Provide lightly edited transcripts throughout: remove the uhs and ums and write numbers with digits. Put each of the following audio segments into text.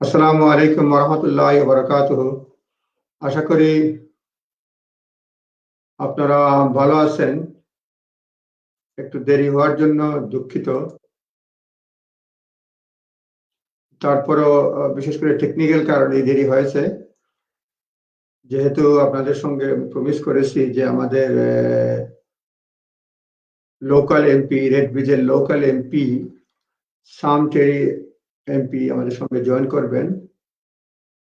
আসসালামু আলাইকুম ওয়া রাহমাতুল্লাহি ওয়া বারাকাতুহু। আশা করি আপনারা ভালো আছেন। একটু দেরি হওয়ার জন্য দুঃখিত। তারপরও বিশেষ করে টেকনিক্যাল কারণে দেরি হয়েছে। যেহেতু আপনাদের সঙ্গে প্রমিস করেছি যে আমাদের লোকাল এমপি, রেড ব্রিজের লোকাল এমপি টেরি এমপি আমাদের সঙ্গে জয়েন করবেন।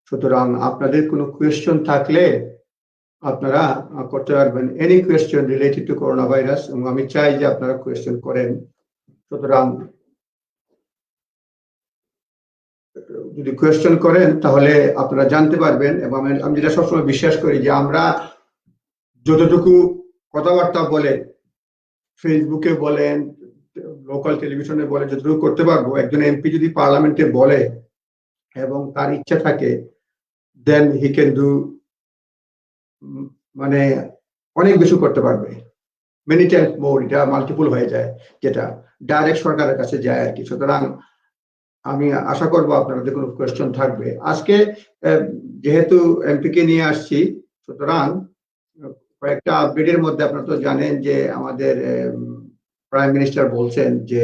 সুতরাং আপনাদের কোনো কোয়েশ্চন থাকলে আপনারা করতে পারবেন, any question related to corona virus, এবং আমি চাই যে আপনারা কোয়েশ্চন করেন। সুতরাং যদি কোয়েশ্চন করেন তাহলে আপনারা জানতে পারবেন, এবং আমি যেটা সবসময় বিশ্বাস করি যে আমরা যতটুকু কথাবার্তা বলে ফেসবুকে বলেন, লোকাল টেলিভিশনে বলে, যতটুকু করতে পারবো, একজন এমপি যদি পার্লামেন্টে বলে এবং তার ইচ্ছা থাকে, দেন হি ক্যান ডু, মানে অনেক বেশি করতে পারবে, মেনি টাইমস মোর, এটা মাল্টিপল হয়ে যায়, যেটা ডাইরেক্ট সরকারের কাছে যায় আর কি। সুতরাং আমি আশা করব আপনাদের কোনো কোয়েশ্চন থাকবে। আজকে যেহেতু এমপি কে নিয়ে আসছি, সুতরাং কয়েকটা আপডেটের মধ্যে আপনারা তো জানেন যে আমাদের প্রাইম মিনিস্টার বলছেন যে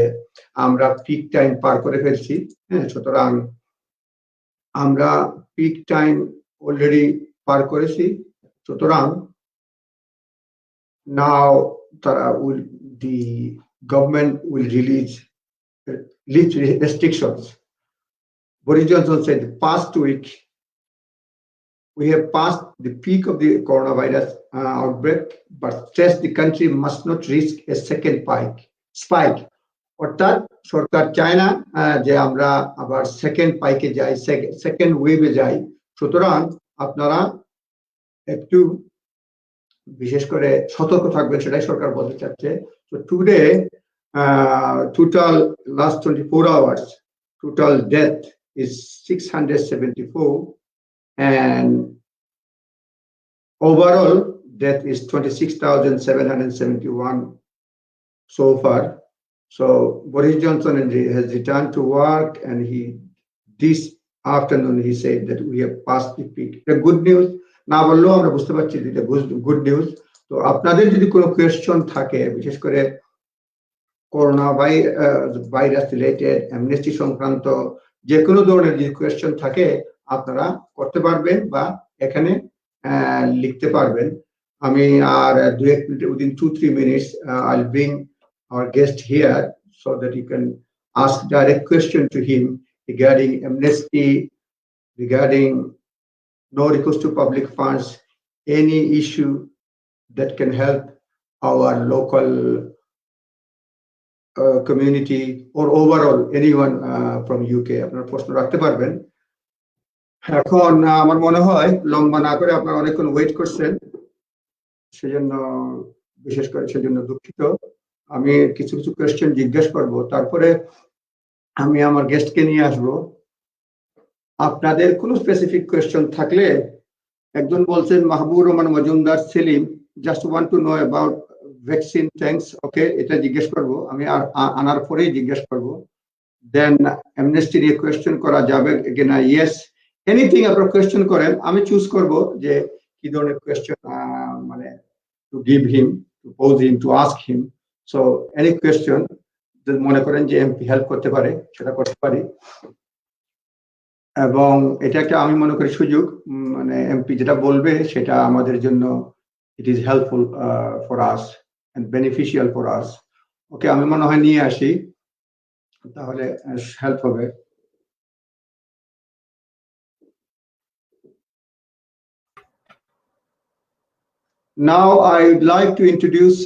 আমরা পিক টাইম পার করে ফেলছি। হ্যাঁ, সুতরাং আমরা পিক টাইম অলরেডি পার করেছি। সুতরাং নাও the government will release restrictions. Boris Johnson said past week we have passed the peak of the coronavirus outbreak, but stressed the country must not risk a second spike. অর্থাৎ সরকার চায় না যে আমরা আবার second পাইকে যাই, সেকেন্ড ওয়েভে যাই। সুতরাং আপনারা একটু বিশেষ করে সতর্ক থাকবেন, সেটাই সরকার বলতে চাচ্ছে। তো today total last 24 hours total death is 674, and overall death is 26,771 so far. So Boris Johnson has returned to work, and this afternoon he said that we have passed the peak. The good news, না বললেও আমরা বুঝতে পারছি এটা good news. তো আপনাদের যদি কোনো কোয়েশ্চন থাকে, বিশেষ করে করোনা ভাইরাস রিলেটেড, অ্যামনেস্টি সংক্রান্ত যে কোনো ধরনের যদি কোয়েশ্চন থাকে, আপনারা করতে পারবেন বা এখানে লিখতে পারবেন। আমি আর 2-1 minute, within 2-3 minutes I'll bring our guest here so that you can ask direct question to him regarding amnesty, regarding no recourse to public funds, any issue that can help our local community or overall anyone from UK. আপনারা প্রশ্ন রাখতে পারবেন। এখন আমার মনে হয় লম্বা না করে আপনারা অনেকক্ষণ ওয়েট করছেন, সেজন্য বিশেষ করে সেজন্য দুঃখিত। আমি কিছু কিছু কোয়েশ্চেন জিজ্ঞেস করব, তারপরে আমি আমার গেস্টকে নিয়ে আসব। আপনাদের কোনো স্পেসিফিক কোয়েশ্চন থাকলে, একজন বলছেন Mahbubur Rahman Majumder Selim, just want to know about vaccine, thanks. Okay, এটা জিজ্ঞেস করব, আমি আনার পরেই জিজ্ঞেস করব। দেন অ্যামনেস্টি নিয়ে কোয়েশ্চেন করা যাবে কিনা, ইয়েস, এনিথিং আপনারা কোয়েশ্চেন করেন, আমি চুজ করব যে কি ধরনের কোয়েশ্চন মানে to give him, to pose him, to ask him. So any question যদি মনে করেন যে এমপি হেল্প করতে পারে, সেটা করতে পারি। এবং এটা একটা আমি মনে করি সুযোগ, মানে এমপি যেটা বলবে সেটা আমাদের জন্য it is helpful for us and beneficial for us. Okay, আমি মনে হয় নিয়ে আসি, তাহলে হেল্প হবে। Now I'd like to introduce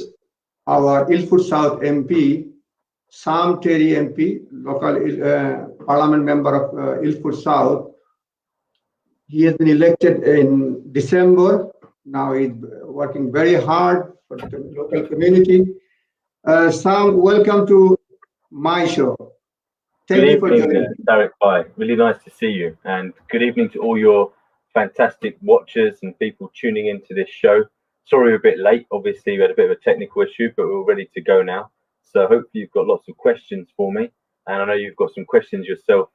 our Ilford South MP, Tarry MP, local parliament member of Ilford South. He has been elected in December. Now he's working very hard for the local community. Sam, welcome to my show. Thank you for joining. Tareq, bye. Really nice to see you, and good evening to all your fantastic watchers and people tuning into this show. Sorry we're a bit late. Obviously, we had a bit of a technical issue, but we're all ready to go now. So hopefully you've got lots of questions for me, and I know you've got some questions yourself,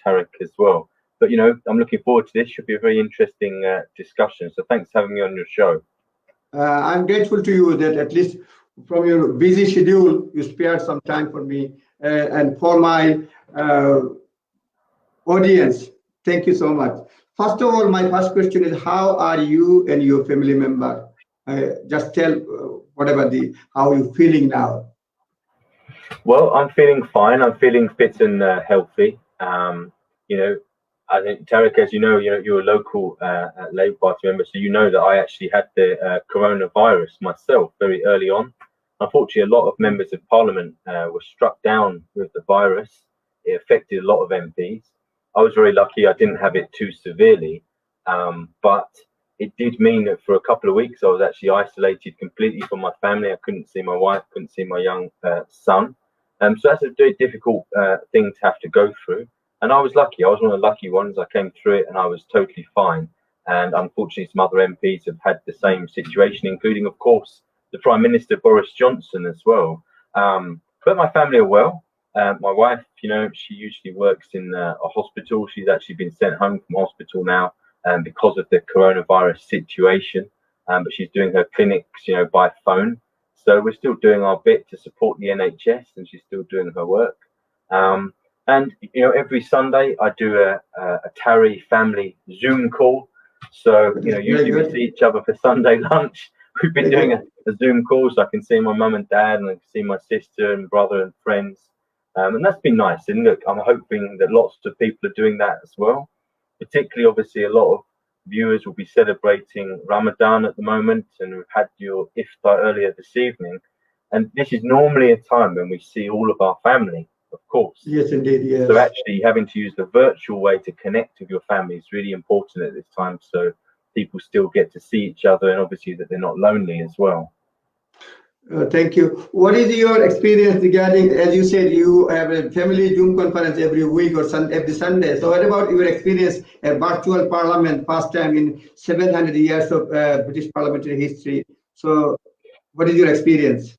Tareq, as well. But I'm looking forward to this. Should be a very interesting discussion. So thanks for having me on your show. I'm grateful to you that at least from your busy schedule, you spared some time for me and for my audience. Thank you so much. First of all, my first question is, how are you and your family member? Just tell how you feeling now. Well, I'm feeling fine. I'm feeling fit and healthy. I think, Tareq, as you know, you're a local Labour Party member, so you know that I actually had the coronavirus myself very early on. Unfortunately, a lot of members of Parliament were struck down with the virus. It affected a lot of MPs. I was very lucky; I didn't have it too severely, but it did mean that for a couple of weeks I was actually isolated completely from my family. I couldn't see my wife, couldn't see my young son. So that's a very difficult thing to have to go through. And I was lucky. I was one of the lucky ones. I came through it and I was totally fine. And unfortunately, some other MPs have had the same situation, including, of course, the Prime Minister, Boris Johnson, as well. But my family are well. My wife, she usually works in a hospital. She's actually been sent home from hospital now because of the coronavirus situation. But she's doing her clinics, by phone. So we're still doing our bit to support the NHS, and she's still doing her work. And every Sunday I do a Tarry family Zoom call. So usually we see each other for Sunday lunch. We've been doing a Zoom call, so I can see my mum and dad, and I can see my sister and brother and friends, and that's been nice. And look, I'm hoping that lots of people are doing that as well. Particularly, obviously, a lot of viewers will be celebrating Ramadan at the moment, and we've had your iftar earlier this evening. And this is normally a time when we see all of our family. Of course. Yes, indeed. Yes. So actually having to use the virtual way to connect with your family is really important at this time. So people still get to see each other, and obviously that they're not lonely as well. Thank you. What is your experience regarding, as you said, you have a family Zoom conference every week or every Sunday. So what about your experience at virtual parliament, first time in 700 years of British parliamentary history? So what is your experience?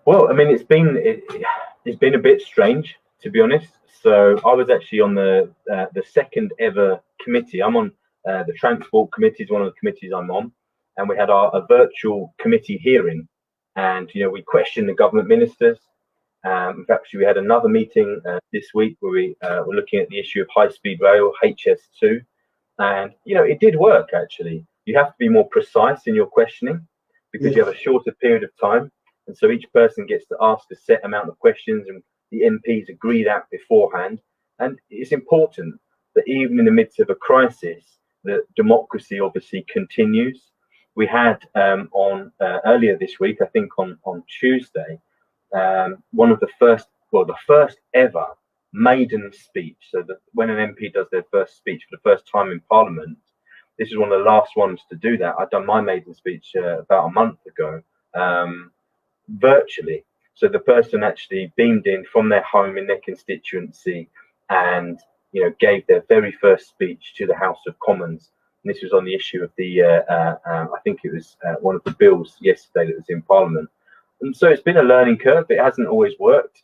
Well, I mean, it's been a bit strange, to be honest. So I was actually on the second ever committee. I'm on the transport committee, is one of the committees I'm on, and we had a virtual committee hearing, and we questioned the government ministers. In fact, we had another meeting this week where we were looking at the issue of high-speed rail, HS2, and it did work actually. You have to be more precise in your questioning because you have a shorter period of time. And so each person gets to ask a set amount of questions, and the MPs agree that beforehand. And it's important that even in the midst of a crisis, that democracy obviously continues. We had on earlier this week, I think on Tuesday, one of the first ever maiden speech. So that when an MP does their first speech for the first time in Parliament, this is one of the last ones to do that. I've done my maiden speech about a month ago. Virtually. So the person actually beamed in from their home in their constituency and gave their very first speech to the House of Commons. And this was on the issue of the I think it was one of the bills yesterday that was in Parliament. And so it's been a learning curve. It hasn't always worked.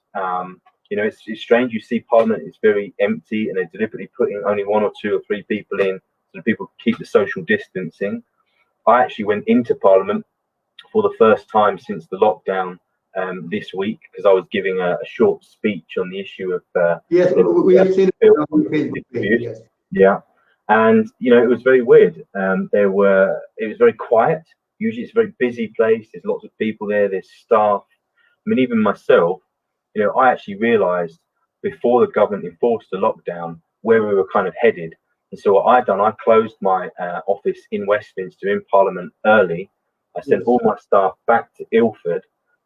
It's strange. You see Parliament is very empty, and they're deliberately putting only 1 or 2 or 3 people in so that people keep the social distancing. I actually went into Parliament for the first time since the lockdown this week, because I was giving a short speech on the issue of yes, we have seen it on Facebook. Yes. Yeah, and it was very weird. It was very quiet. Usually it's a very busy place. There's lots of people there. There's staff. I mean, even myself, I actually realised before the government enforced the lockdown where we were kind of headed. And so what I'd done, I closed my office in Westminster in Parliament early. I sent all my staff back to Ilford.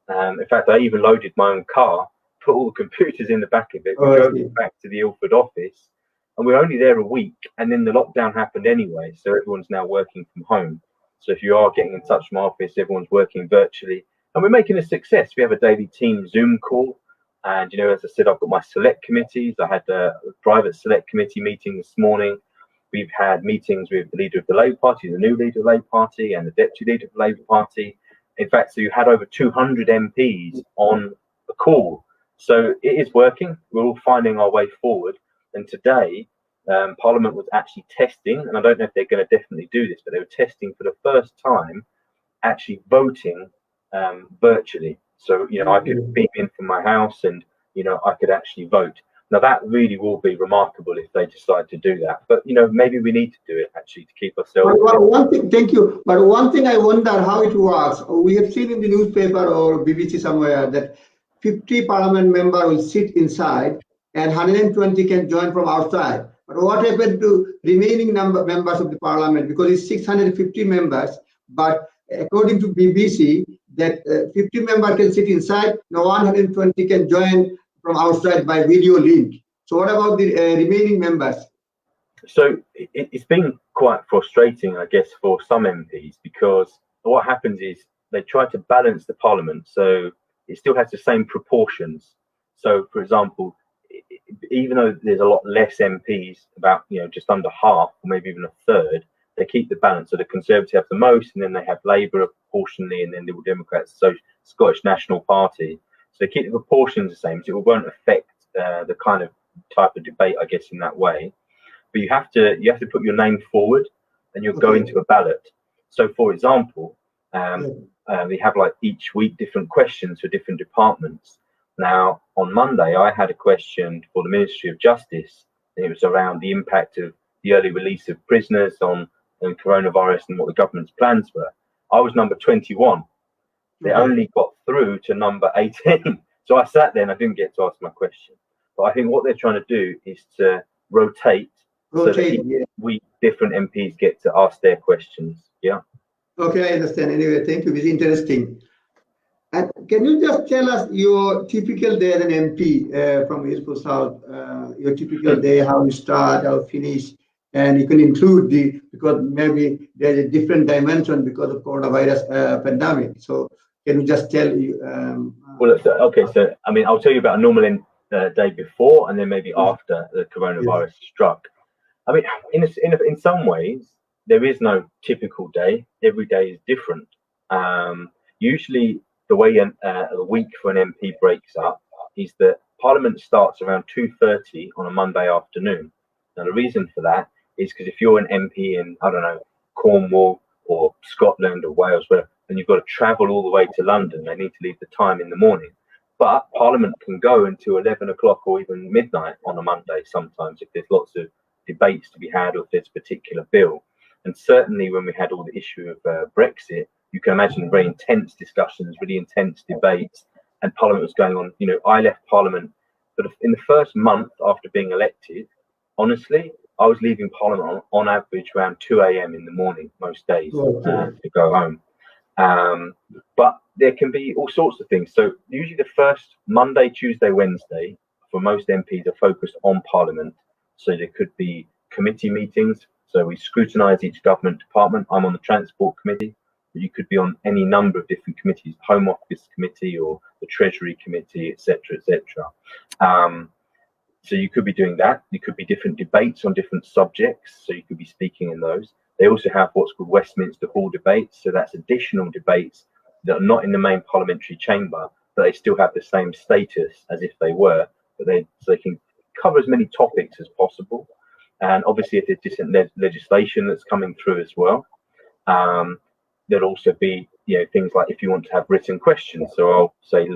In fact, I even loaded my own car, put all the computers in the back of it, drove back to the Ilford office. And we were only there a week, and then the lockdown happened anyway. So everyone's now working from home. So if you are getting in touch with my office, everyone's working virtually. And we're making a success. We have a daily team Zoom call. And, as I said, I've got my select committees. I had a private select committee meeting this morning. We've had meetings with the leader of the Labour Party, the new leader of the Labour Party, and the deputy leader of the Labour Party. In fact, so you had over 200 MPs on the call. So it is working. We're all finding our way forward. And today, Parliament was actually testing, and I don't know if they're going to definitely do this, but they were testing for the first time actually voting virtually. So, I could beam in from my house and, I could actually vote. Now, that really will be remarkable if they decide to do that. But, maybe we need to do it actually to keep ourselves. One thing, thank you. But one thing I wonder how it works. We have seen in the newspaper or BBC somewhere that 50 parliament members will sit inside and 120 can join from outside. But what happened to remaining members of the parliament? Because it's 650 members, but according to BBC, that 50 members can sit inside, now 120 can join from outside by video link. So what about the remaining members? So it's been quite frustrating, I guess, for some MPs, because what happens is they try to balance the parliament so it still has the same proportions. So, for example, even though there's a lot less MPs, about just under half or maybe even a third, they keep the balance. So the Conservatives have the most, and then they have Labour proportionally, and then Liberal Democrats, so Scottish National Party. So they keep the proportions the same, so it won't affect the kind of type of debate, I guess, in that way. But you have to put your name forward, and you'll go into a ballot. So, for example, we have like each week different questions for different departments. Now, on Monday, I had a question for the Ministry of Justice, and it was around the impact of the early release of prisoners on coronavirus and what the government's plans were. I was number 21. They only got through to number 18. So I sat there and I didn't get to ask my question. But I think what they're trying to do is to rotate so that each week different MPs get to ask their questions. Yeah. Okay, I understand. Anyway, thank you. It's interesting. And can you just tell us your typical day as an MP from Ilford South, your typical day, how you start, how you finish, and you can include because maybe there's a different dimension because of coronavirus pandemic. So can you just tell you? So I mean, I'll tell you about a normal day before and then maybe after the coronavirus struck. I mean, in some ways, there is no typical day. Every day is different. Usually, the way a week for an MP breaks up is that Parliament starts around 2:30 on a Monday afternoon. Now, the reason for that is because if you're an MP in, I don't know, Cornwall or Scotland or Wales, where then you've got to travel all the way to London, they need to leave the time in the morning. But Parliament can go until 11 o'clock or even midnight on a Monday sometimes if there's lots of debates to be had or if there's a particular bill. And certainly when we had all the issue of Brexit, you can imagine very intense discussions, really intense debates, and Parliament was going on. I left Parliament, but in the first month after being elected, honestly, I was leaving Parliament on average around 2 a.m. in the morning most days to go home. But there can be all sorts of things. So usually the first Monday, Tuesday, Wednesday for most MPs are focused on Parliament. So there could be committee meetings. So we scrutinise each government department. I'm on the Transport Committee, but you could be on any number of different committees, Home Office Committee or the Treasury Committee, etc., etc. So you could be doing that. You could be different debates on different subjects. So you could be speaking in those. They also have what's called Westminster Hall debates. So that's additional debates that are not in the main parliamentary chamber, but they still have the same status as if they were. But they can cover as many topics as possible. And obviously, if there's different legislation that's coming through as well, there'll also be things like if you want to have written questions. So I'll say,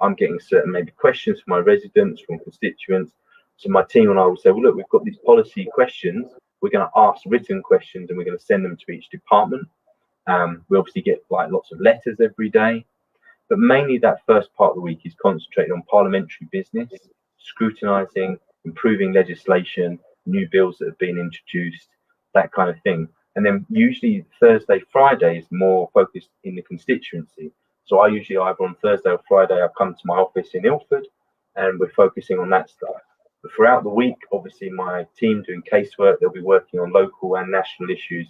I'm getting certain maybe questions from my residents, from constituents. So my team and I will say, well, look, we've got these policy questions. We're going to ask written questions and we're going to send them to each department. We obviously get lots of letters every day, but mainly that first part of the week is concentrated on parliamentary business, scrutinising, improving legislation, new bills that have been introduced, that kind of thing. And then usually Thursday, Friday is more focused in the constituency. So I usually either on Thursday or Friday, I come to my office in Ilford and we're focusing on that stuff. But throughout the week, obviously my team doing casework, they'll be working on local and national issues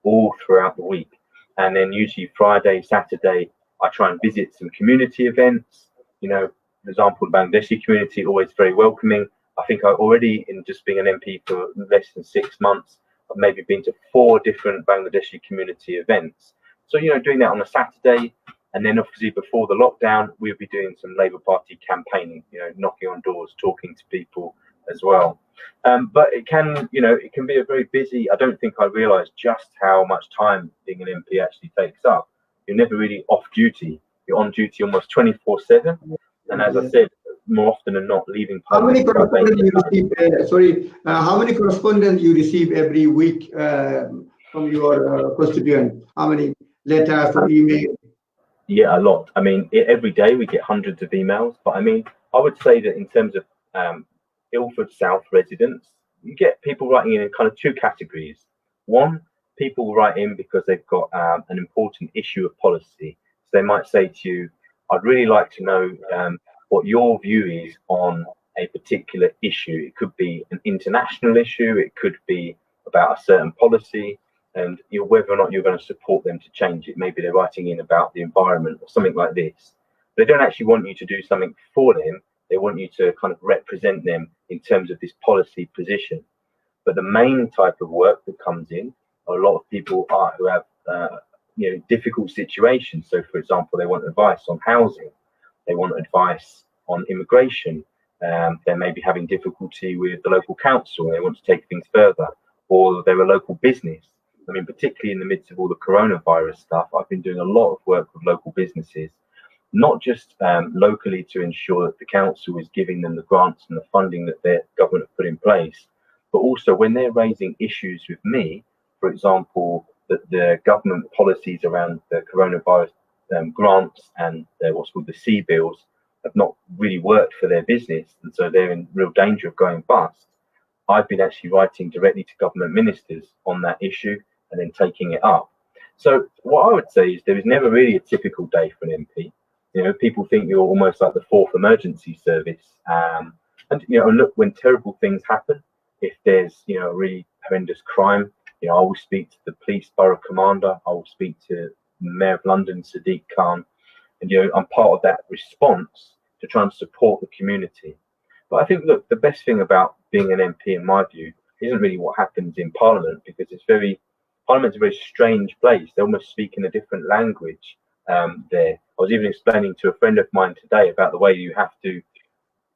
all throughout the week. And then usually Friday, Saturday, I try and visit some community events. For example, the Bangladeshi community, always very welcoming. I think I already, in just being an MP for less than 6 months, I've maybe been to 4 different Bangladeshi community events. So, doing that on a Saturday. And then obviously before the lockdown, we'll be doing some Labour Party campaigning, knocking on doors, talking to people, as well. But it can, it can be a very busy. I don't think I realised just how much time being an MP actually takes up. You're never really off duty. You're on duty almost 24/7. And as I said, more often than not, leaving. How many correspondents you receive? How many correspondents you receive every week from your constituent? How many letters or emails? Yeah, a lot. I mean, every day we get hundreds of emails. But I mean, I would say that in terms of Ilford South residents, you get people writing in kind of two categories. One, people write in because they've got an important issue of policy. So they might say to you, I'd really like to know what your view is on a particular issue. It could be an international issue, it could be about a certain policy, and whether or not you're going to support them to change it. Maybe they're writing in about the environment or something like this. They don't actually want you to do something for them. They want you to kind of represent them in terms of this policy position. But the main type of work that comes in, a lot of people who have difficult situations. So, for example, they want advice on housing, they want advice on immigration. They may be having difficulty with the local council. They want to take things further, or they're a local business. I mean, particularly in the midst of all the coronavirus stuff, I've been doing a lot of work with local businesses, not just locally to ensure that the council is giving them the grants and the funding that their government have put in place, but also when they're raising issues with me, for example, that the government policies around the coronavirus grants and what's called the C bills have not really worked for their business, and so they're in real danger of going bust. I've been actually writing directly to government ministers on that issue and then taking it up. So what I would say is there is never really a typical day for an MP. People think you're almost like the fourth emergency service. And look, when terrible things happen, if there's a really horrendous crime, I will speak to the police borough commander. I will speak to the Mayor of London, Sadiq Khan, and I'm part of that response to try and support the community. But I think, look, the best thing about being an MP, in my view, isn't really what happens in Parliament, because Parliament's a very strange place. They almost speak in a different language there. I was even explaining to a friend of mine today about the way you have to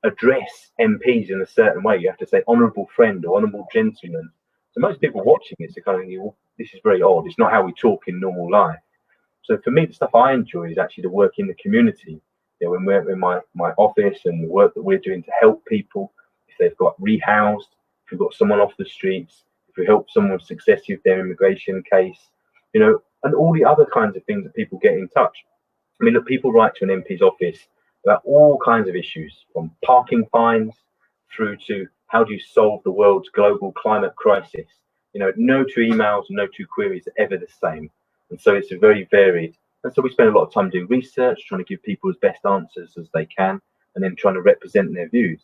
address MPs in a certain way. You have to say honourable friend or honourable gentleman. So most people watching this are kind of thinking, well, this is very odd. It's not how we talk in normal life. So for me, the stuff I enjoy is actually the work in the community. When we're in my office and the work that we're doing to help people, if they've got rehoused, if we've got someone off the streets, if we help someone with success with their immigration case, and all the other kinds of things that people get in touch. I mean, look, people write to an MP's office about all kinds of issues, from parking fines through to how do you solve the world's global climate crisis. No two emails, no two queries are ever the same. And so it's very varied. And so we spend a lot of time doing research, trying to give people as best answers as they can, and then trying to represent their views.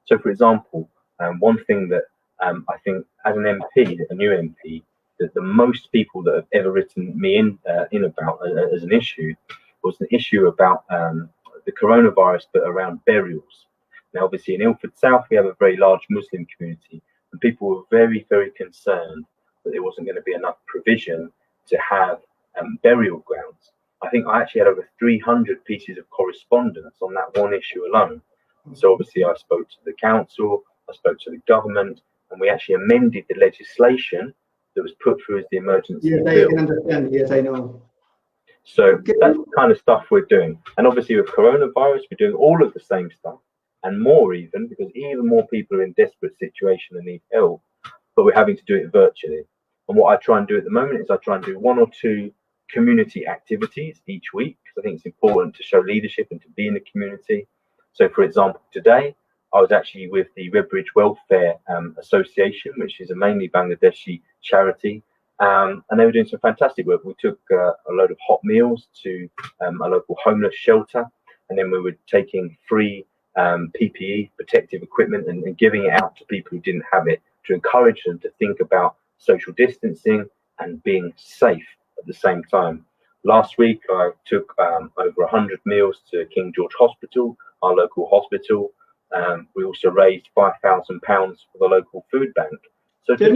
So, for example, one thing that I think as an MP, a new MP, that the most people that have ever written me in about as an issue was an issue about the coronavirus, but around burials. Now, obviously, in Ilford South, we have a very large Muslim community, and people were very, very concerned that there wasn't going to be enough provision to have burial grounds. I think I actually had over 300 pieces of correspondence on that one issue alone. So obviously I spoke to the council, I spoke to the government, and we actually amended the legislation that was put through as the emergency bill. Yes, I can understand. Yes, I know. So that's the kind of stuff we're doing. And obviously with coronavirus, we're doing all of the same stuff and more even, because even more people are in desperate situation and need help, but we're having to do it virtually. And what I try and do at the moment is I try and do 1 or 2 community activities each week, because I think it's important to show leadership and to be in the community. So, for example, today I was actually with the Redbridge Welfare Association, which is a mainly Bangladeshi charity, and they were doing some fantastic work. We took a load of hot meals to a local homeless shelter, and then we were taking free PPE, protective equipment, and giving it out to people who didn't have it, to encourage them to think about social distancing and being safe at the same time. Last week, I took over 100 meals to King George Hospital, our local hospital. We also raised £5,000 for the local food bank. So time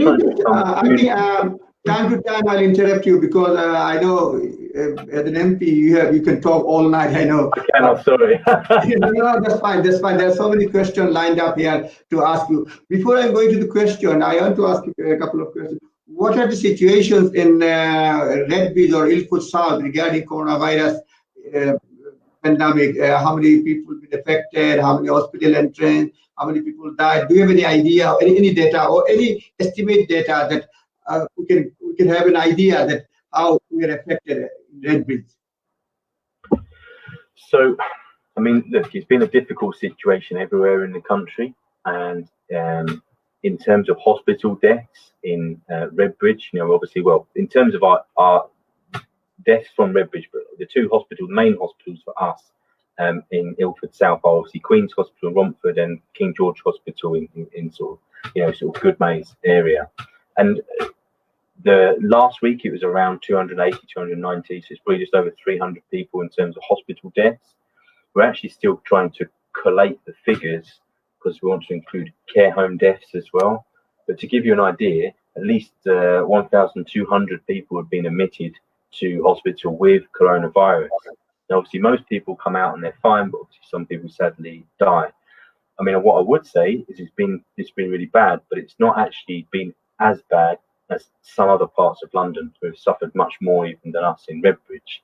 to time I'll interrupt you, because I know as an MP, you can talk all night. I know. I'm sorry. No, that's fine. That's fine. There are so many questions lined up here to ask you. Before I go into the question, I want to ask you a couple of questions. What are the situations in Redbridge or Ilford South regarding coronavirus pandemic? How many people been affected? How many hospital entrance? How many people died? Do you have any idea, or any data, or any estimate data that we can have an idea that how we are affected in Redbridge? So, I mean, look, it's been a difficult situation everywhere in the country, and in terms of hospital deaths in Redbridge, obviously, well, in terms of our deaths from Redbridge, but the two main hospitals for us in Ilford South are obviously Queen's Hospital in Romford and King George Hospital in sort of Goodmayes area. And the last week it was around 280, 290, so it's probably just over 300 people in terms of hospital deaths. We're actually still trying to collate the figures because we want to include care home deaths as well. But to give you an idea, at least 1,200 people have been admitted to hospital with coronavirus. Now, obviously, most people come out and they're fine, but obviously some people sadly die. I mean, what I would say is it's been really bad, but it's not actually been as bad as some other parts of London who have suffered much more even than us in Redbridge.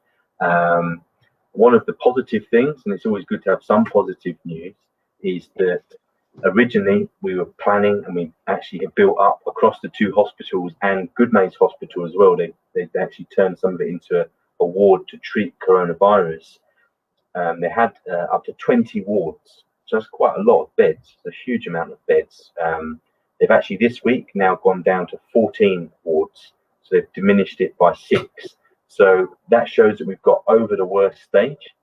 One of the positive things, and it's always good to have some positive news, is that originally we were planning, and we actually had built up across the two hospitals and Goodmayes Hospital as well. They actually turned some of it into a ward to treat coronavirus. They had up to 20 wards, so that's quite a lot of beds, a huge amount of beds. They've actually this week now gone down to 14 wards, so they've diminished it by 6. So that shows that we've got over the worst stage.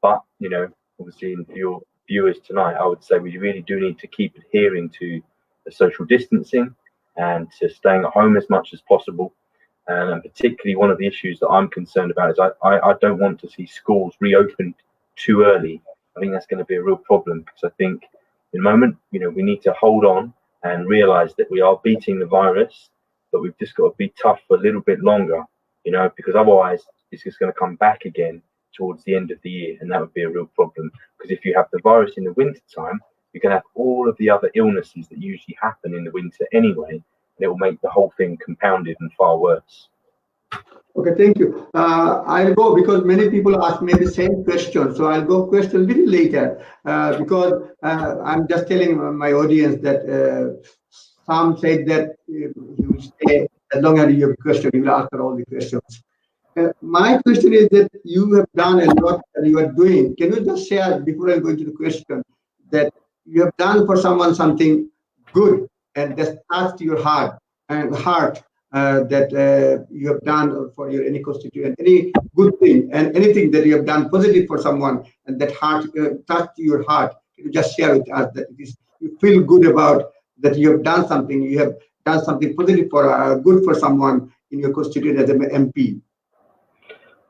But, obviously for your viewers tonight, I would say we really do need to keep adhering to the social distancing and to staying at home as much as possible. And particularly one of the issues that I'm concerned about is I don't want to see schools reopened too early. I think that's going to be a real problem, because I think in the moment, we need to hold on and realize that we are beating the virus, but we've just got to be tough for a little bit longer, because otherwise it's just going to come back again towards the end of the year, and that would be a real problem. Because if you have the virus in the winter time, you're going to have all of the other illnesses that usually happen in the winter anyway, and it will make the whole thing compounded and far worse. Okay, thank you. I'll go, because many people ask me the same question, so I'll go question a little later, because I'm just telling my audience that some said that you will stay as long as you have a question, you will answer all the questions. My question is that you have done a lot and you are doing. Can you just share, before I go into the question, that you have done for someone something good and that touched your heart that you have done for any constituent, any good thing, and anything that you have done positive for someone, and that heart touched your heart? Can you just share with us that you feel good about that you have done something, you have done something positive for good for someone in your constituent as an MP?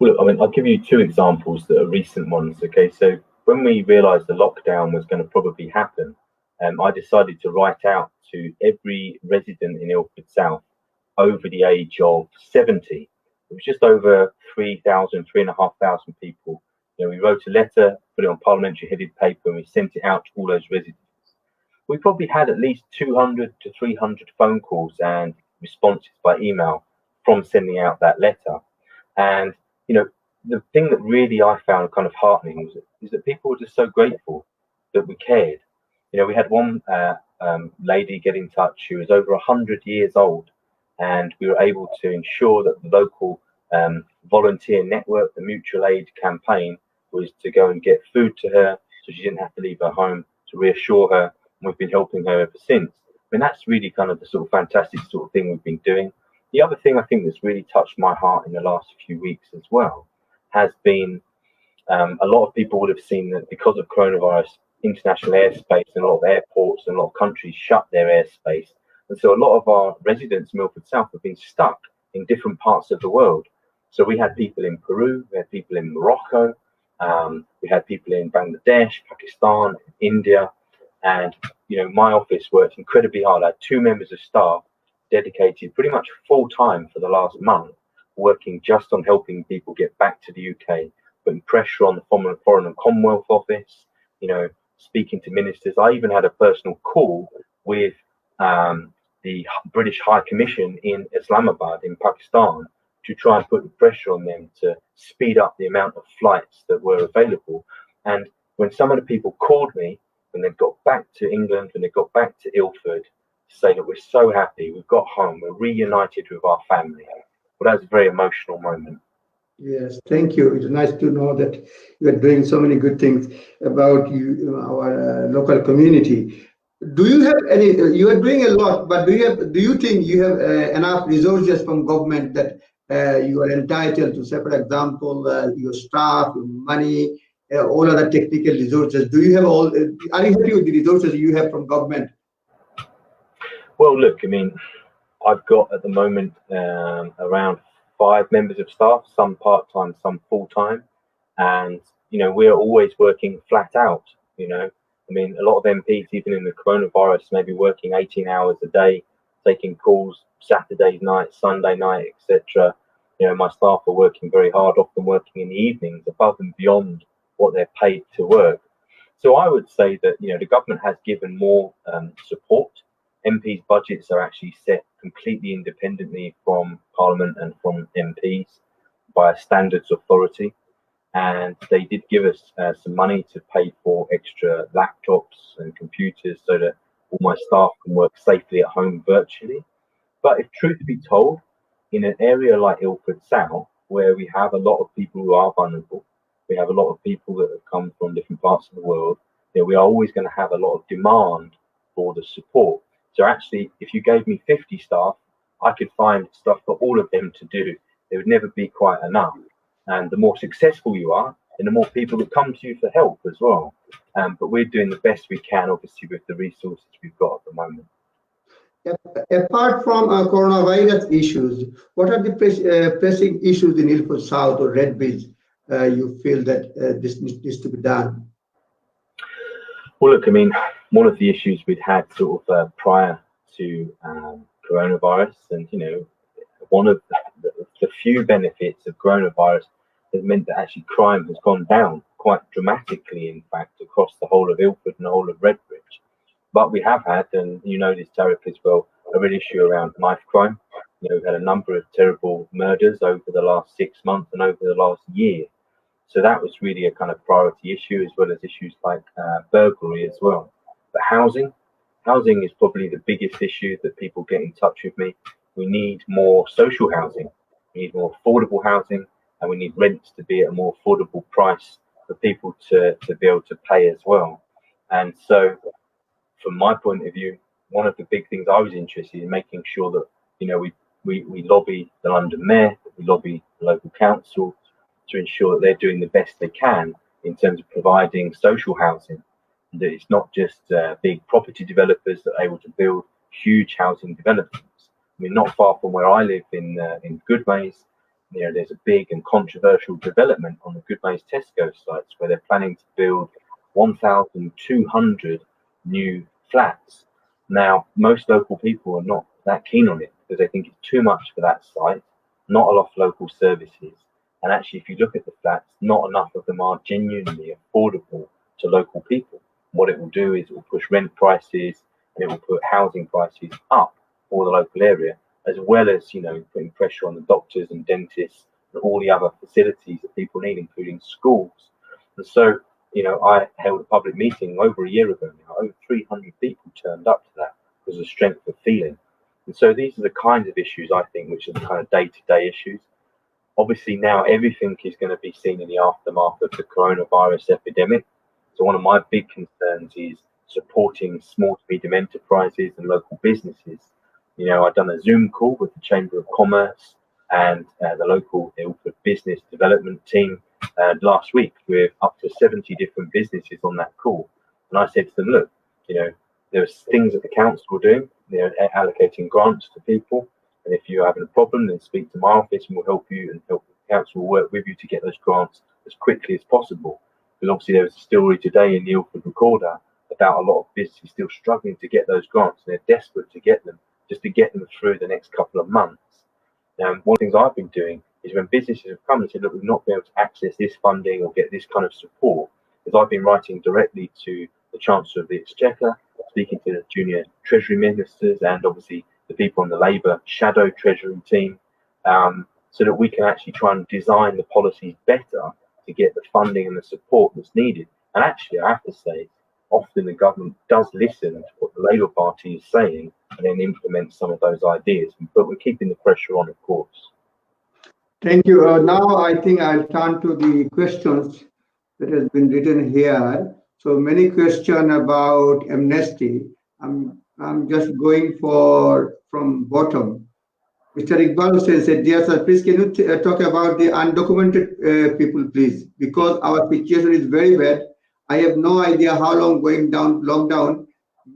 Well, I mean, I'll give you 2 examples that are recent ones. Okay, so when we realised the lockdown was going to probably happen, I decided to write out to every resident in Ilford South over the age of 70. It was just over 3,500 people. We wrote a letter, put it on parliamentary headed paper, and we sent it out to all those residents. We probably had at least 200 to 300 phone calls and responses by email from sending out that letter. And the thing that really I found kind of heartening is that people were just so grateful that we cared. We had one lady get in touch who was over 100 years old, and we were able to ensure that the local volunteer network, the mutual aid campaign, was to go and get food to her so she didn't have to leave her home, to reassure her, and we've been helping her ever since. I mean, that's really kind of the sort of fantastic sort of thing we've been doing. The other thing I think that's really touched my heart in the last few weeks as well has been a lot of people would have seen that because of coronavirus, international airspace and a lot of airports and a lot of countries shut their airspace. And so a lot of our residents in Ilford South have been stuck in different parts of the world. So we had people in Peru, we had people in Morocco, we had people in Bangladesh, Pakistan, India. And, my office worked incredibly hard. I had 2 members of staff dedicated pretty much full time for the last month working just on helping people get back to the UK, putting pressure on the Foreign and Commonwealth Office, speaking to ministers. I even had a personal call with the British High Commission in Islamabad in Pakistan to try and put the pressure on them to speed up the amount of flights that were available. And when some of the people called me, when they got back to England, when they got back to Ilford, to say that we're so happy, we've got home, we're reunited with our family. Well, that was a very emotional moment. Yes, thank you. It's nice to know that you are doing so many good things about our local community. Do you have any? You are doing a lot, but do you think you have enough resources from government that you are entitled to? Say, for example, your staff, your money, all other technical resources. Do you have all? Are you happy with the resources you have from government? Well, look, I mean, I've got at the moment around 5 members of staff, some part-time, some full-time, and we're always working flat out. I mean, a lot of MPs, even in the coronavirus, may be working 18 hours a day, taking calls Saturday night, Sunday night, etc. My staff are working very hard, often working in the evenings above and beyond what they're paid to work. So I would say that the government has given more support. MPs' budgets are actually set completely independently from Parliament and from MPs by a standards authority. And they did give us some money to pay for extra laptops and computers so that all my staff can work safely at home virtually. But if truth be told, in an area like Ilford South, where we have a lot of people who are vulnerable, we have a lot of people that have come from different parts of the world, we are always going to have a lot of demand for the support. So actually, if you gave me 50 staff, I could find stuff for all of them to do. There would never be quite enough. And the more successful you are, and the more people that come to you for help as well. But we're doing the best we can, obviously, with the resources we've got at the moment. Apart from coronavirus issues, what are the pressing issues in Ilford South or Red Bridge you feel that this needs to be done? Well, look, I mean, one of the issues we'd had sort of prior to coronavirus, and one of the few benefits of coronavirus has meant that actually crime has gone down quite dramatically, in fact, across the whole of Ilford and the whole of Redbridge. But we have had, and this, Tareq, as well, a real issue around knife crime. We've had a number of terrible murders over the last 6 months and over the last year. So that was really a kind of priority issue, as well as issues like burglary as well. But housing is probably the biggest issue that people get in touch with me. We need more social housing, we need more affordable housing, and we need rents to be at a more affordable price for people to be able to pay as well. And so, from my point of view, one of the big things I was interested in making sure that we lobby the London Mayor, we lobby the local council to ensure that they're doing the best they can in terms of providing social housing. And that it's not just big property developers that are able to build huge housing developments. I mean, not far from where I live in Goodmays, there's a big and controversial development on the Goodmays Tesco sites where they're planning to build 1,200 new flats. Now, most local people are not that keen on it because they think it's too much for that site, not a lot of local services. And actually, if you look at the flats, not enough of them are genuinely affordable to local people. What it will do is it will push rent prices and it will put housing prices up for the local area, as well as, putting pressure on the doctors and dentists and all the other facilities that people need, including schools. And so, I held a public meeting over a year ago now. Over 300 people turned up to that because of the strength of feeling. And so these are the kinds of issues, I think, which are the kind of day-to-day issues. Obviously, now everything is going to be seen in the aftermath of the coronavirus epidemic. So one of my big concerns is supporting small to medium enterprises and local businesses. I've done a Zoom call with the Chamber of Commerce and the local Ilford business development team last week with up to 70 different businesses on that call. And I said to them, look, there's things that the council are doing, allocating grants to people. And if you're having a problem, then speak to my office and we'll help you, and help the council will work with you to get those grants as quickly as possible. Because obviously there was a story today in the Ilford Recorder about a lot of businesses still struggling to get those grants, and they're desperate to get them, just to get them through the next couple of months. One of the things I've been doing is when businesses have come and said, look, we've not been able to access this funding or get this kind of support, is I've been writing directly to the Chancellor of the Exchequer, speaking to the junior Treasury ministers and obviously the people on the Labour shadow Treasury team, so that we can actually try and design the policies better to get the funding and the support that's needed. And actually, I have to say, often the government does listen to what the Labour Party is saying and then implement some of those ideas. But we're keeping the pressure on, of course. Thank you. Now I think I'll turn to the questions that has been written here. So many questions about amnesty. I'm just going from bottom. Mr. Iqbal says, dear sir, please can you talk about the undocumented people, please? Because our situation is very bad. I have no idea how long going down lockdown.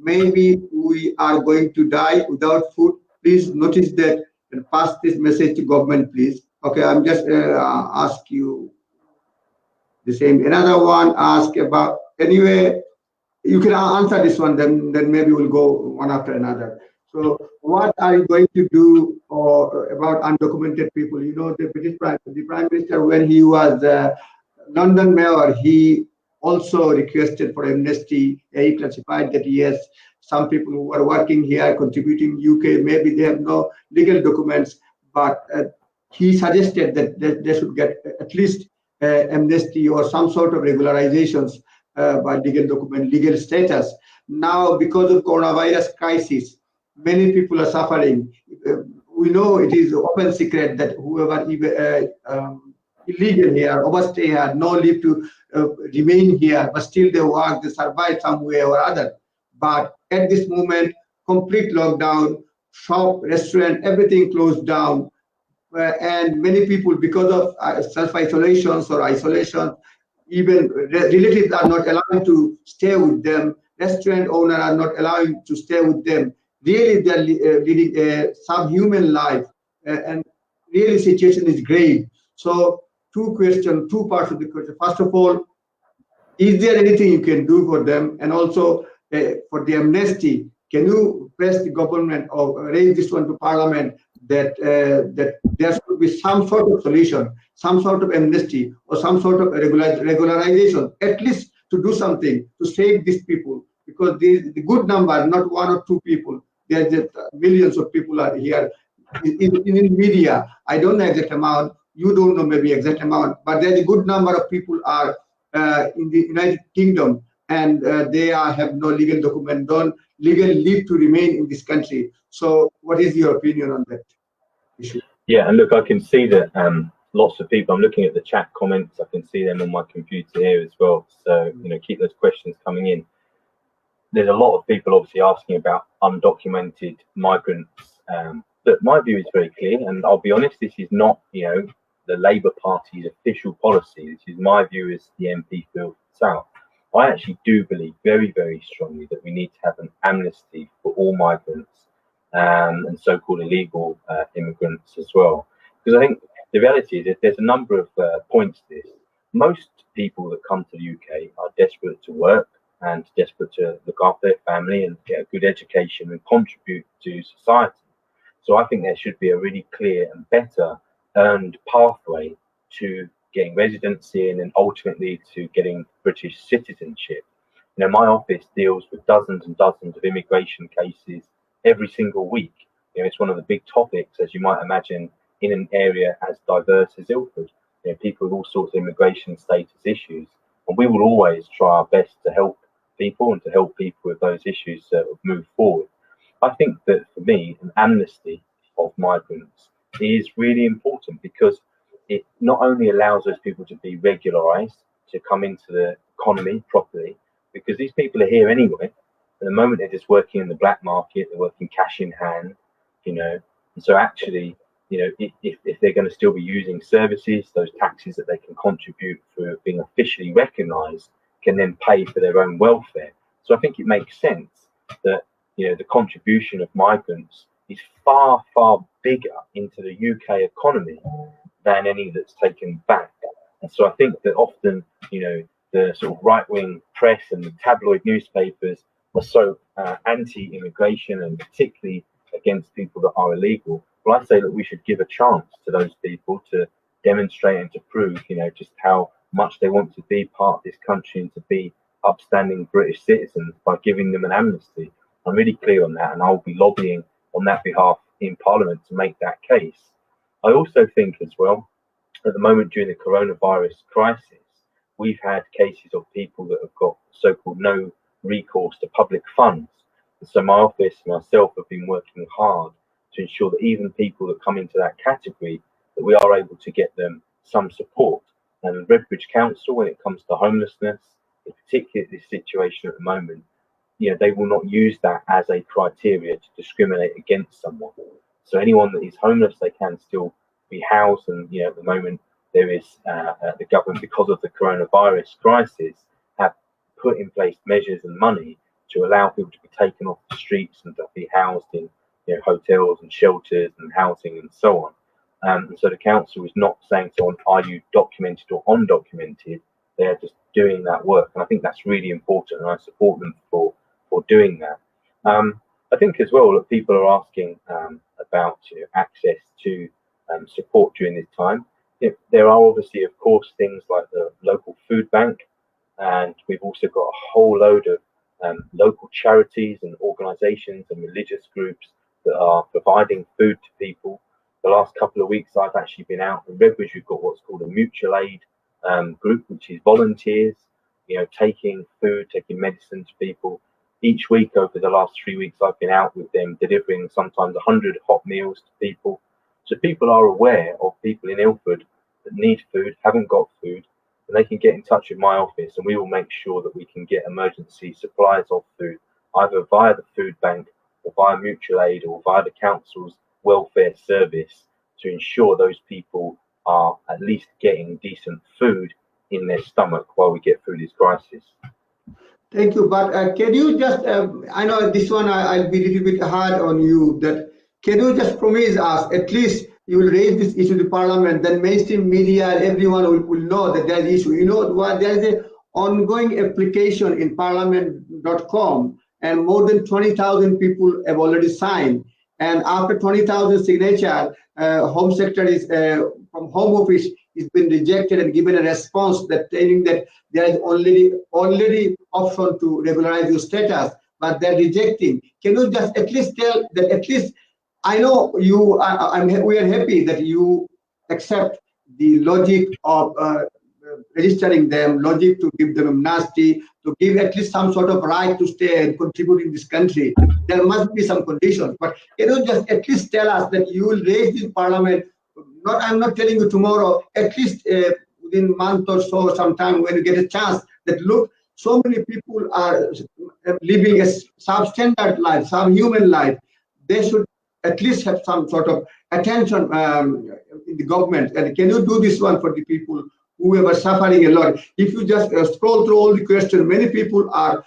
Maybe we are going to die without food. Please notice that and pass this message to government, please. Okay, I'm just ask you the same. Another one ask about, anyway, you can answer this one, then maybe we'll go one after another. So what are you going to do about undocumented people? You know, the Prime Minister, when he was London mayor, he also requested for amnesty. He classified that yes, some people who are working here, contributing UK, maybe they have no legal documents, but he suggested that they should get at least amnesty or some sort of regularizations by legal document, legal status. Now, because of coronavirus crisis, many people are suffering. We know it is open secret that whoever illegal here, overstay here, no leave to remain here, but still they work, they survive some way or other. But at this moment, complete lockdown, shop, restaurant, everything closed down. And many people, because of self-isolations or isolation, even relatives are not allowing to stay with them. Restaurant owners are not allowing to stay with them. Really, they're leading a subhuman life, and really situation is grave. So, two parts of the question. First of all, is there anything you can do for them? And also for the amnesty, can you press the government or raise this one to Parliament that that there should be some sort of solution, some sort of amnesty or some sort of regularization, at least to do something to save these people, because the good number, not one or two people, there's just millions of people are here. In media, I don't know exact amount, you don't know maybe exact amount, but there's a good number of people are in the United Kingdom, and they have no legal document, don't legal leave to remain in this country. So what is your opinion on that issue? Yeah, and look, I can see that lots of people, I'm looking at the chat comments, I can see them on my computer here as well. So, you know, keep those questions coming in. There's a lot of people obviously asking about undocumented migrants. But my view is very clear, and I'll be honest, this is not, you know, the Labour Party's official policy. This is my view as the MP for South. I actually do believe very, very strongly that we need to have an amnesty for all migrants and so-called illegal immigrants as well. Because I think the reality is that there's a number of points to this. Most people that come to the UK are desperate to work and desperate to look after their family and get a good education and contribute to society. So I think there should be a really clear and better earned pathway to getting residency and ultimately to getting British citizenship. You know, my office deals with dozens and dozens of immigration cases every single week. You know, it's one of the big topics, as you might imagine, in an area as diverse as Ilford. You know, people with all sorts of immigration status issues, and we will always try our best to help people and to help people with those issues move forward. I think that for me, an amnesty of migrants is really important because it not only allows those people to be regularized, to come into the economy properly, because these people are here anyway. At the moment, they're just working in the black market, they're working cash in hand, you know. And so actually, you know, if they're going to still be using services, those taxes that they can contribute for being officially recognized can then pay for their own welfare. So I think it makes sense that, you know, the contribution of migrants is far, far bigger into the UK economy than any that's taken back. And so I think that often, you know, the sort of right-wing press and the tabloid newspapers are so anti-immigration and particularly against people that are illegal. Well, I say that we should give a chance to those people to demonstrate and to prove, just how much they want to be part of this country and to be upstanding British citizens by giving them an amnesty. I'm really clear on that, and I'll be lobbying on that behalf in Parliament to make that case. I also think as well, at the moment during the coronavirus crisis, we've had cases of people that have got so-called no recourse to public funds. And so my office and myself have been working hard to ensure that even people that come into that category, that we are able to get them some support. And Redbridge Council, when it comes to homelessness, in particular this situation at the moment, they will not use that as a criteria to discriminate against someone. So anyone that is homeless, they can still be housed. And at the moment there is the government, because of the coronavirus crisis, have put in place measures and money to allow people to be taken off the streets and to be housed in hotels and shelters and housing and so on. And so the council is not saying to someone, are you documented or undocumented? They are just doing that work, and I think that's really important, and I support them for doing that. I think as well that people are asking about access to support during this time. There are obviously, of course, things like the local food bank, and we've also got a whole load of local charities and organisations and religious groups that are providing food to people. The last couple of weeks, I've actually been out in Redbridge. We've got what's called a mutual aid group, which is volunteers, taking food, taking medicine to people. Each week over the last 3 weeks, I've been out with them delivering sometimes 100 hot meals to people. So people are aware of people in Ilford that need food, haven't got food, and they can get in touch with my office, and we will make sure that we can get emergency supplies of food, either via the food bank or via mutual aid or via the council's welfare service, to ensure those people are at least getting decent food in their stomach while we get through this crisis. Thank you. But can you just, I know this one I'll be a little bit hard on you, that can you just promise us at least you will raise this issue to Parliament, then mainstream media, everyone will know that there's an issue. There is an ongoing application in parliament.com, and more than 20,000 people have already signed. And after 20,000 signature, Home Secretary from Home Office has been rejected and given a response that telling that there is already option to regularize your status, but they're rejecting. Can you just at least tell that at least, I know we are happy that you accept the logic of registering them, logic to give them amnesty, to give at least some sort of right to stay and contribute in this country. There must be some conditions, but can you just at least tell us that you will raise this Parliament? I'm not telling you tomorrow, at least within a month or so, sometime when you get a chance, that look, so many people are living a substandard life, subhuman life. They should at least have some sort of attention in the government. And can you do this one for the people who are suffering a lot? If you just scroll through all the questions, many people are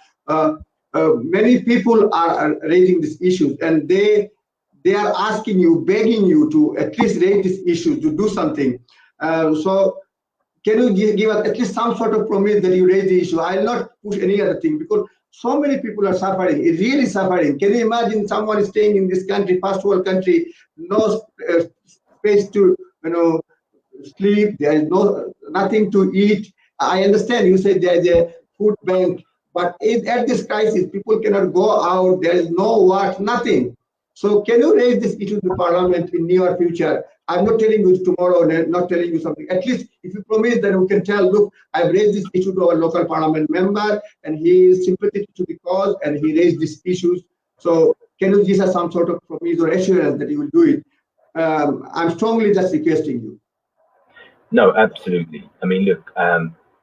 raising these issues, and they are asking you, begging you to at least raise these issues, to do something. So can you give us at least some sort of promise that you raise the issue? I'll not push any other thing, because so many people are suffering, really suffering. Can you imagine someone is staying in this country, first world country, no space to sleep, there is nothing to eat. I understand you said there is a food bank, but at this crisis, people cannot go out, there is no work, nothing. So can you raise this issue to Parliament in near future? I'm not telling you tomorrow, not telling you something. At least if you promise, then we can tell, look, I've raised this issue to our local Parliament member, and he is sympathetic to the cause, and he raised these issues. So can you give us some sort of promise or assurance that you will do it? I'm strongly just requesting you. No, absolutely. I mean, look,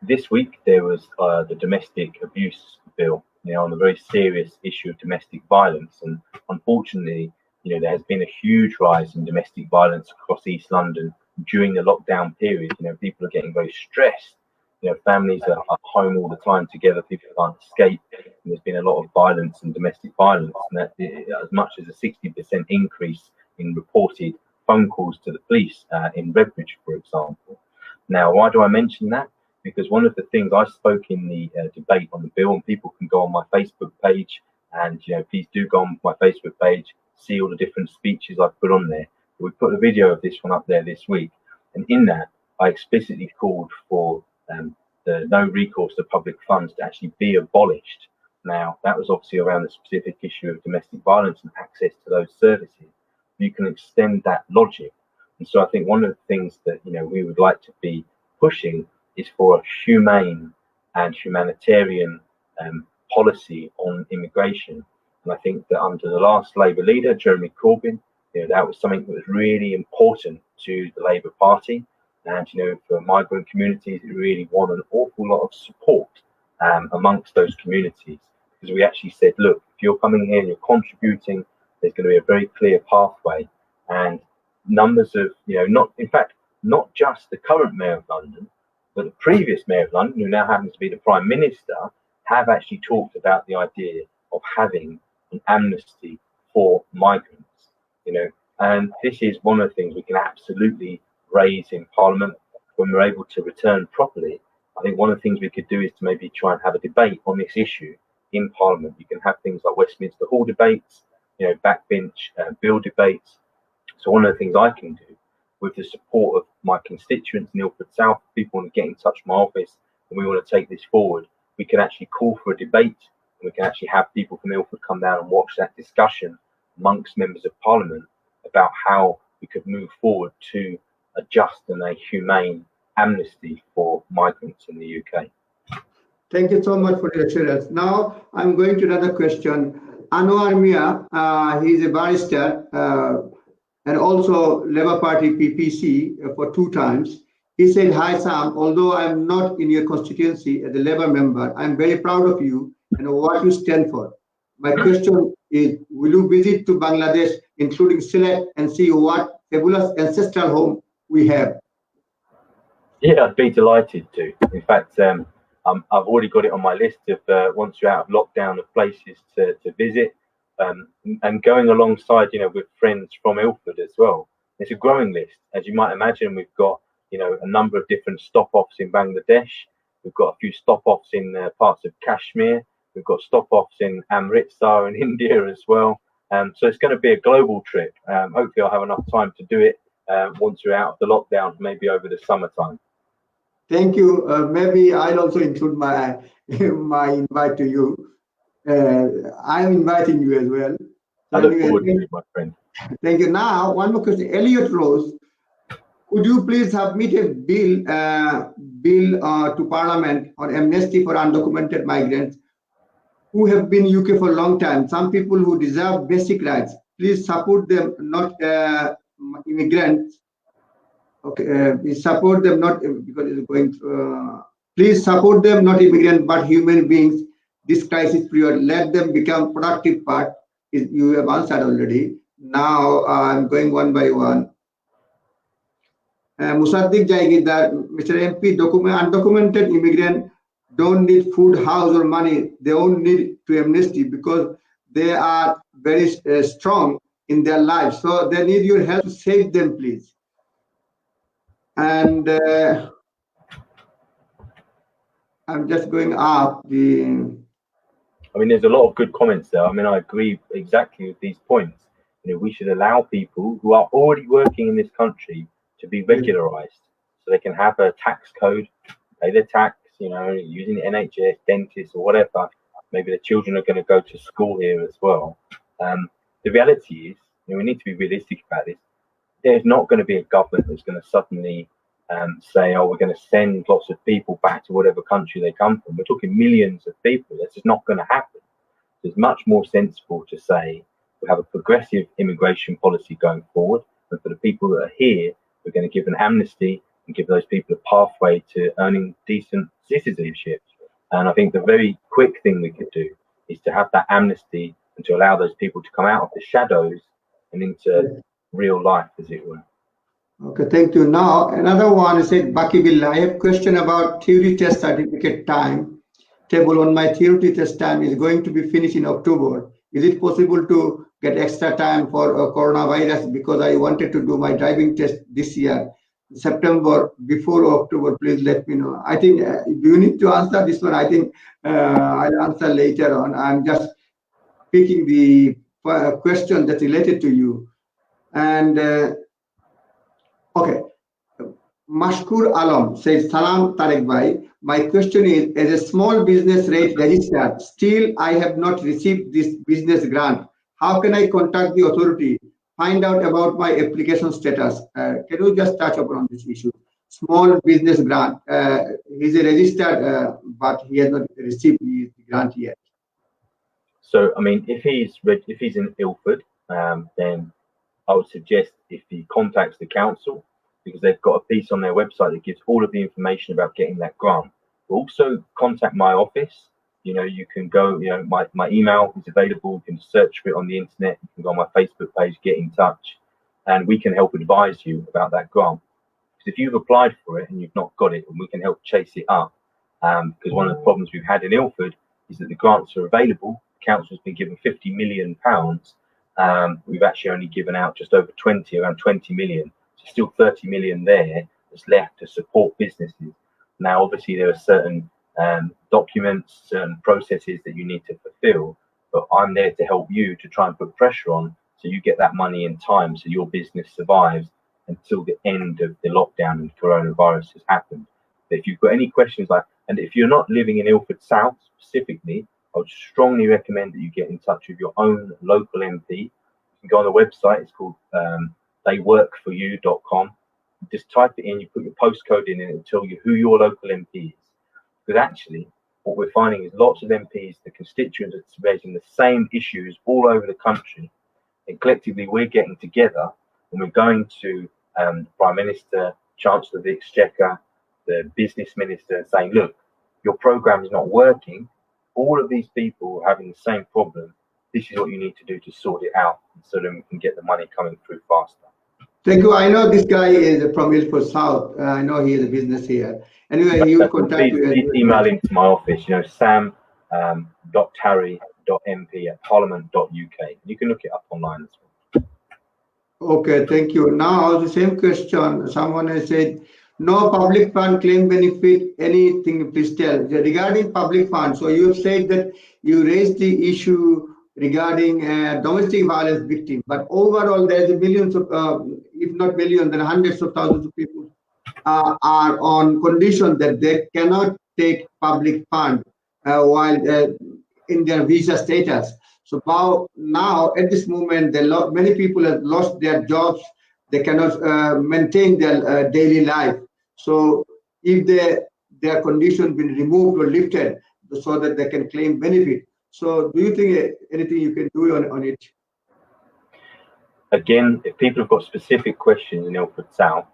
this week there was the domestic abuse bill, on the very serious issue of domestic violence, and unfortunately, there has been a huge rise in domestic violence across East London during the lockdown period. People are getting very stressed. Families are at home all the time together. People can't escape. And there's been a lot of violence and domestic violence, and that as much as a 60% increase in reported phone calls to the police in Redbridge, for example. Now, why do I mention that? Because one of the things I spoke in the debate on the bill, and people can go on my Facebook page, and please do go on my Facebook page, see all the different speeches I've put on there. We put a video of this one up there this week, and in that I explicitly called for the no recourse to public funds to actually be abolished. Now, that was obviously around the specific issue of domestic violence and access to those services. You can extend that logic. And so I think one of the things that we would like to be pushing is for a humane and humanitarian policy on immigration. And I think that under the last Labour leader, Jeremy Corbyn, that was something that was really important to the Labour Party. And for migrant communities, it really won an awful lot of support amongst those communities, because we actually said, look, if you're coming here and you're contributing, there's going to be a very clear pathway. And numbers of, not just the current Mayor of London, but the previous Mayor of London, who now happens to be the Prime Minister, have actually talked about the idea of having an amnesty for migrants, and this is one of the things we can absolutely raise in Parliament when we're able to return properly. I think one of the things we could do is to maybe try and have a debate on this issue in Parliament. You can have things like Westminster Hall debates, backbench bill debates. So one of the things I can do, with the support of my constituents in Ilford South, people want to get in touch with my office and we want to take this forward, we can actually call for a debate, and we can actually have people from Ilford come down and watch that discussion amongst members of Parliament about how we could move forward to a just and a humane amnesty for migrants in the UK. Thank you so much for your assurance. Now I'm going to another question. Anwar Mia, he's a barrister and also Labour Party PPC for 2 times. He said, "Hi Sam, although I'm not in your constituency as a Labour member, I'm very proud of you and what you stand for. My question is, will you visit to Bangladesh, including Sylhet, and see what fabulous ancestral home we have?" Yeah, I'd be delighted to. In fact, I've already got it on my list of once you're out of lockdown, of places to visit, and going alongside, with friends from Ilford as well. It's a growing list. As you might imagine, we've got, a number of different stop-offs in Bangladesh. We've got a few stop-offs in parts of Kashmir. We've got stop-offs in Amritsar in India as well. So it's going to be a global trip. Hopefully I'll have enough time to do it once we're out of the lockdown, maybe over the summertime. Thank you. Maybe I'll also include my invite to you. I'm inviting you as well. I look forward to it, my friend. Thank you. Now, one more question. Elliot Rose, could you please submit a bill to Parliament on amnesty for undocumented migrants who have been UK for a long time? Some people who deserve basic rights. Please support them, not immigrants. Okay, we support them not because it's going through. Please support them, not immigrants, but human beings. This crisis period, let them become productive part. You have answered already. Now I'm going one by one. Musaddiq Jaigidar, Mr. MP, undocumented immigrants don't need food, house, or money. They don't need to amnesty because they are very strong in their lives. So they need your help to save them, please. And I'm just going up there's a lot of good comments there. I agree exactly with these points. We should allow people who are already working in this country to be regularized, so they can have a tax code, pay their tax, using the NHS, dentists, or whatever. Maybe the children are going to go to school here as well. The reality is, we need to be realistic about this. There's not going to be a government that's going to suddenly say, oh, we're going to send lots of people back to whatever country they come from. We're talking millions of people. That's just not going to happen. It's much more sensible to say we have a progressive immigration policy going forward, and for the people that are here, we're going to give an amnesty and give those people a pathway to earning decent citizenship. And I think the very quick thing we could do is to have that amnesty and to allow those people to come out of the shadows and into real life, as it were. Okay, thank you. Now, another one is said, Baki Billah, I have a question about theory test certificate time table. On my theory test time is going to be finished in October. Is it possible to get extra time for coronavirus? Because I wanted to do my driving test this year, September, before October. Please let me know. I think, do you need to answer this one? I think I'll answer later on. I'm just picking the question that's related to you. And Mashkur Alam says, Salam Tarek Bhai. My question is, as a small business rate registered, still I have not received this business grant. How can I contact the authority, find out about my application status? Can you just touch upon this issue? Small business grant. He's a registered, but he has not received the grant yet. So, I mean, if he's in Ilford, then I would suggest if he contacts the council, because they've got a piece on their website that gives all of the information about getting that grant. But also contact my office. You know, you can go, you know, my email is available. You can search for it on the internet. You can go on my Facebook page, get in touch, and we can help advise you about that grant. Because if you've applied for it and you've not got it, and we can help chase it up. Because one of the problems we've had in Ilford is that the grants are available. The council's been given £50 million. We've actually only given out just over around 20 million. So still 30 million there that's left to support businesses. Now, obviously, there are certain documents, certain processes that you need to fulfill, but I'm there to help you to try and put pressure on so you get that money in time so your business survives until the end of the lockdown and coronavirus has happened. But if you've got any questions and if you're not living in Ilford South specifically, I would strongly recommend that you get in touch with your own local MP. You can go on the website, it's called theyworkforyou.com. Just type it in, you put your postcode in, and it'll tell you who your local MP is. Because actually, what we're finding is lots of MPs, the constituents are raising the same issues all over the country. And collectively, we're getting together and we're going to the Prime Minister, Chancellor of the Exchequer, the Business Minister, saying, look, your programme is not working. All of these people are having the same problem. This is what you need to do to sort it out so that we can get the money coming through faster. Thank you. I know this guy is from Ilford South. I know he has a business here. Anyway, he will contact you. Please email into my office, sam.tarry.mp@parliament.uk. You can look it up online as well. Okay, thank you. Now, the same question. Someone has said, no public fund claim benefit, anything, please tell. Regarding public fund, so you have said that you raised the issue regarding domestic violence victims, but overall there's millions of, if not millions, then hundreds of thousands of people are on condition that they cannot take public fund while in their visa status. So now at this moment, many people have lost their jobs. They cannot maintain their daily life. So if their condition been removed or lifted so that they can claim benefit. So do you think anything you can do on it? Again, if people have got specific questions in Ilford South,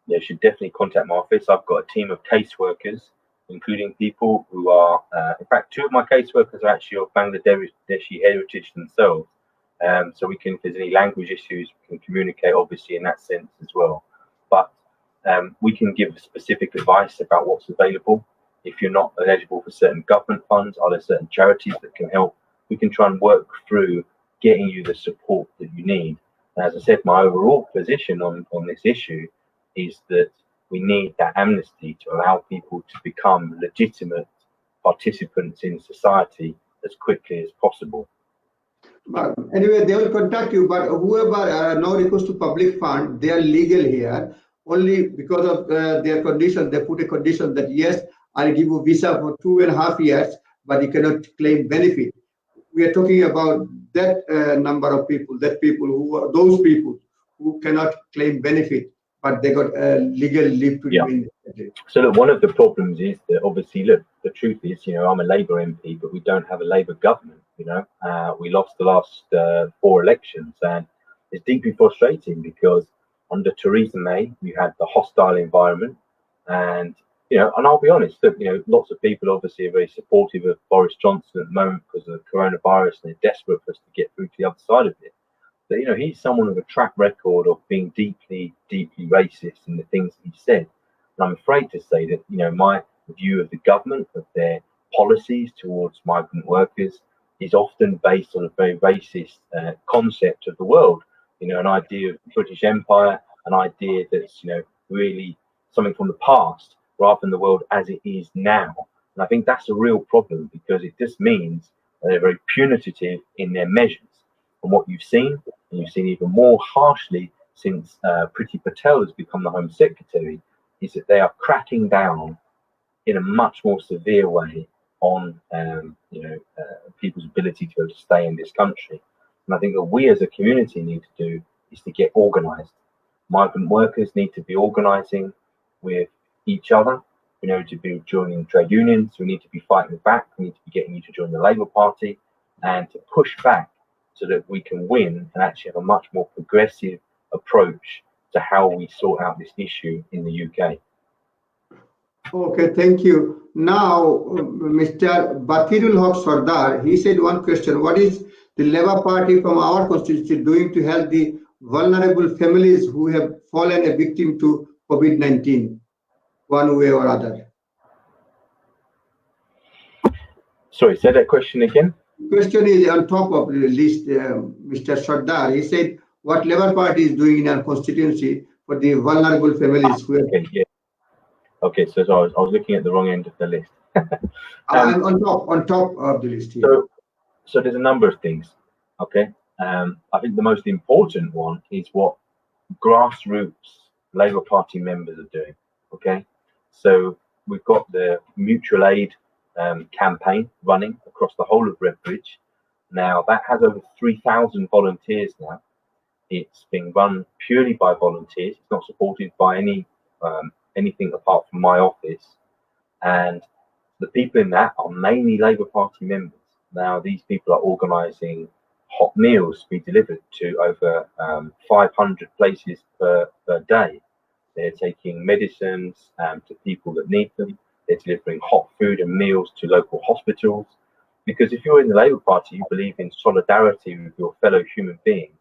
they should definitely contact my office. I've got a team of caseworkers, including people who are, in fact, two of my caseworkers are actually of Bangladeshi heritage themselves. So we can, if there's any language issues, we can communicate obviously in that sense as well. But we can give specific advice about what's available. If you're not eligible for certain government funds, are there certain charities that can help? We can try and work through getting you the support that you need. And as I said, my overall position on this issue is that we need that amnesty to allow people to become legitimate participants in society as quickly as possible. But anyway, they will contact you, but whoever no recourse to public fund, they are legal here. Only because of their condition, they put a condition that yes, I'll give you visa for 2.5 years, but you cannot claim benefit. We are talking about that number of people, those people who cannot claim benefit, but they got legal leave to remain. So look, one of the problems is that obviously, look, the truth is, I'm a Labour MP, but we don't have a Labour government. We lost the last 4 elections, and it's deeply frustrating because under Theresa May, we had the hostile environment, and and I'll be honest, look, lots of people obviously are very supportive of Boris Johnson at the moment because of the coronavirus, and they're desperate for us to get through to the other side of it. But he's someone with a track record of being deeply, deeply racist in the things he said. And I'm afraid to say that my view of the government, of their policies towards migrant workers, is often based on a very racist concept of the world. An idea of the British Empire, an idea that's really something from the past, rather than the world as it is now. And I think that's a real problem because it just means that they're very punitive in their measures. And what you've seen, and you've seen even more harshly since Priti Patel has become the Home Secretary, is that they are cracking down in a much more severe way on people's ability to be able to stay in this country. And I think that we as a community need to do is to get organised. Migrant workers need to be organising with each other. We need to be joining trade unions. We need to be fighting back. We need to be getting you to join the Labour Party and to push back so that we can win and actually have a much more progressive approach to how we sort out this issue in the UK. Okay, thank you. Now, Mr. Batirul Haq Sardar, he said one question: what is the Labour Party from our constituency doing to help the vulnerable families who have fallen a victim to COVID-19, one way or other? Sorry, say that question again. The question is on top of the list, Mr. Sardar. He said, what Labour Party is doing in our constituency for the vulnerable families who have... Okay, yeah. Okay, so I was looking at the wrong end of the list. I'm on top of the list here. So there's a number of things. Okay, I think the most important one is what grassroots Labour Party members are doing. Okay, so we've got the mutual aid campaign running across the whole of Redbridge. Now that has over 3,000 volunteers now. It's being run purely by volunteers. It's not supported by anything apart from my office. And the people in that are mainly Labour Party members. Now these people are organising hot meals to be delivered to over 500 places per day. They're taking medicines to people that need them. They're delivering hot food and meals to local hospitals. Because if you're in the Labour Party, you believe in solidarity with your fellow human beings.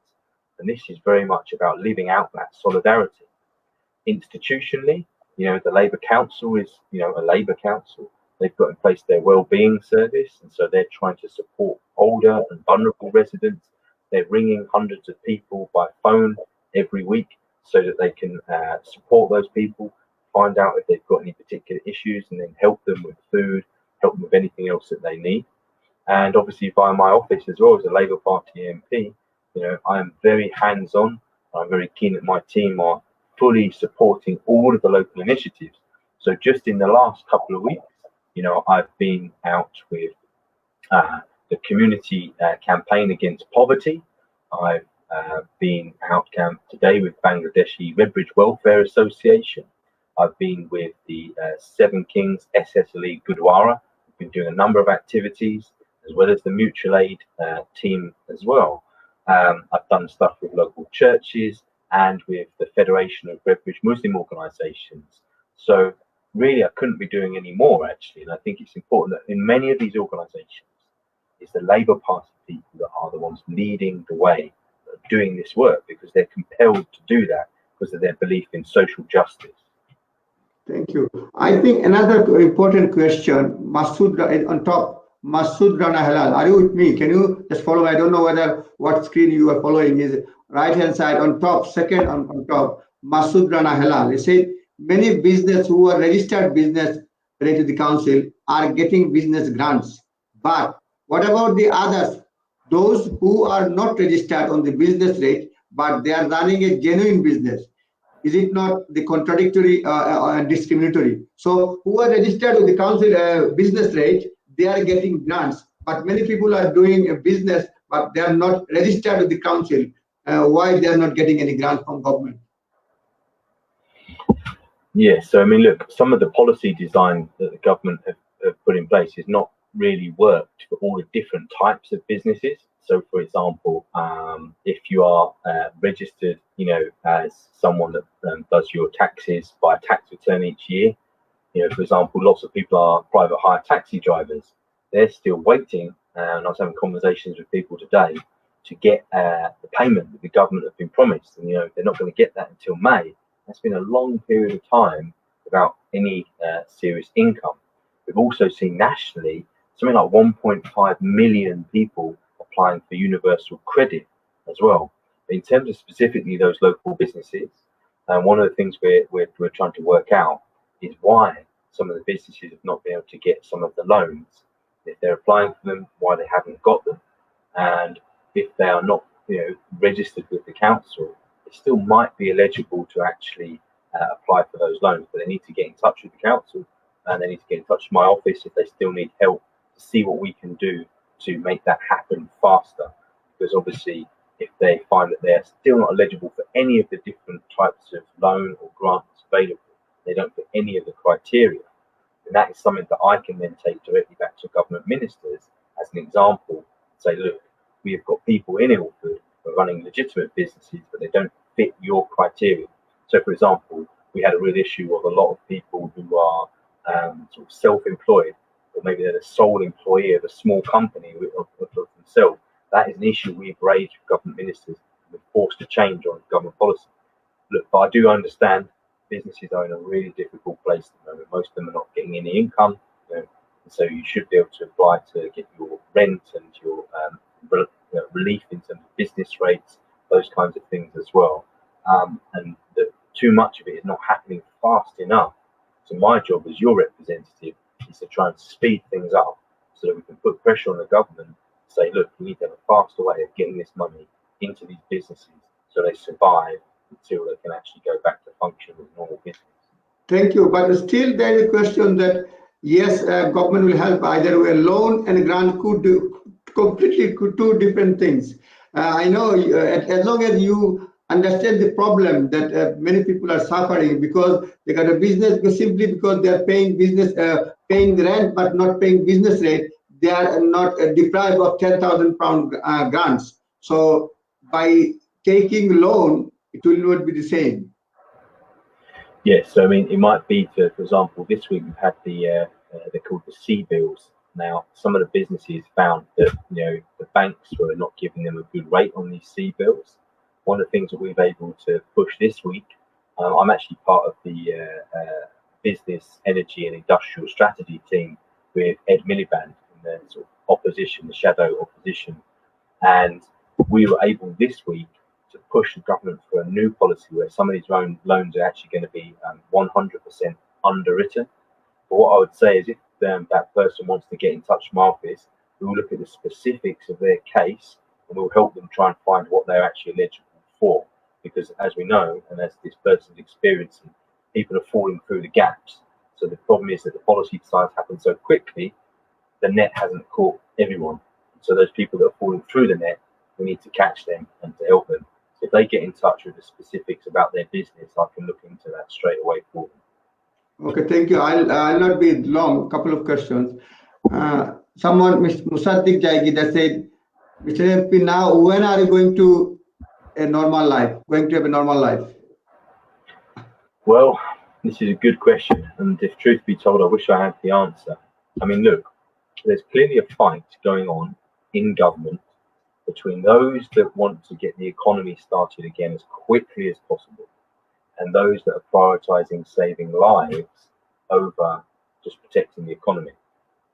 And this is very much about living out that solidarity. Institutionally, the Labour Council is, a Labour Council. They've got in place their wellbeing service, and so they're trying to support older and vulnerable residents. They're ringing hundreds of people by phone every week so that they can support those people, find out if they've got any particular issues, and then help them with food, help them with anything else that they need. And obviously via my office as well as a Labour Party MP, I am very hands-on. I'm very keen that my team are fully supporting all of the local initiatives. So just in the last couple of weeks, I've been out with the community campaign against poverty. I've been out today with Bangladeshi Redbridge Welfare Association. I've been with the Seven Kings SSLE Gurdwara. I've been doing a number of activities as well as the mutual aid team as well. I've done stuff with local churches and with the Federation of Redbridge Muslim Organisations. So really, I couldn't be doing any more, actually. And I think it's important that in many of these organisations, it's the Labour Party people that are the ones leading the way, doing this work, because they're compelled to do that because of their belief in social justice. Thank you. I think another important question, Masood on top, Masood Rana Halal, are you with me? Can you just follow? I don't know what screen you are following. Is right hand side on top, second on top, Masood Rana Halal. He said many business who are registered business related to the council are getting business grants. But what about the others? Those who are not registered on the business rate, but they are running a genuine business. Is it not the contradictory and discriminatory? So who are registered with the council business rate, they are getting grants. But many people are doing a business, but they are not registered with the council. Why they are not getting any grant from government? Yes, so I mean, look, some of the policy design that the government have put in place has not really worked for all the different types of businesses. So, for example, if you are registered, as someone that does your taxes by a tax return each year, for example, lots of people are private hire taxi drivers. They're still waiting, and I was having conversations with people today to get the payment that the government have been promised, and they're not going to get that until May. That's been a long period of time without any serious income. We've also seen nationally something like 1.5 million people applying for universal credit as well. In terms of specifically those local businesses, one of the things we're trying to work out is why some of the businesses have not been able to get some of the loans. If they're applying for them, why they haven't got them, and if they are not registered with the council, it still might be eligible to actually apply for those loans, but they need to get in touch with the council, and they need to get in touch with my office if they still need help to see what we can do to make that happen faster. Because obviously, if they find that they're still not eligible for any of the different types of loan or grants available, they don't fit any of the criteria, and that is something that I can then take directly back to government ministers as an example, say, look, we have got people in Ilford who are running legitimate businesses, but they don't fit your criteria. So, for example, we had a real issue of a lot of people who are sort of self-employed, or maybe they're the sole employee of a small company of themselves. That is an issue we've raised with government ministers and we're forced to change on government policy. Look, but I do understand businesses are in a really difficult place at the moment. Most of them are not getting any income, and so you should be able to apply to get your rent and your relief in terms of business rates, those kinds of things as well. And too much of it is not happening fast enough. So my job as your representative is to try and speed things up so that we can put pressure on the government to say, look, we need to have a faster way of getting this money into these businesses so they survive until they can actually go back to function as normal business. Thank you. But still there is a question that, yes, government will help either way. Loan and grant could do completely two different things. I know as long as you understand the problem that many people are suffering because they got a business simply because they are paying paying rent but not paying business rate, they are not deprived of £10,000 grants. So by taking loan, it will not be the same. Yes, so I mean, it might be for example, this week we've had they're called the C bills. Now, some of the businesses found that the banks were not giving them a good rate on these C bills. One of the things that we've able to push this week, I'm actually part of the business, energy and industrial strategy team with Ed Miliband in the sort of opposition, the shadow opposition, and we were able this week to push the government for a new policy where some of these loans are actually going to be 100% underwritten. But what I would say is if that person wants to get in touch with my office, we will look at the specifics of their case and we'll help them try and find what they're actually eligible for. Because as we know, and as this person's experiencing, people are falling through the gaps. So the problem is that the policy decides happen so quickly, the net hasn't caught everyone. So those people that are falling through the net, we need to catch them and to help them. So if they get in touch with the specifics about their business, I can look into that straight away for them. Okay, thank you. I'll not be long. Couple of questions. Someone, Mr. Musaddiq Jaigi, that said, Mr. MP, now when are you going to a normal life? Going to have a normal life? Well, this is a good question, and if truth be told, I wish I had the answer. I mean, look, there's clearly a fight going on in government between those that want to get the economy started again as quickly as possible and those that are prioritising saving lives over just protecting the economy.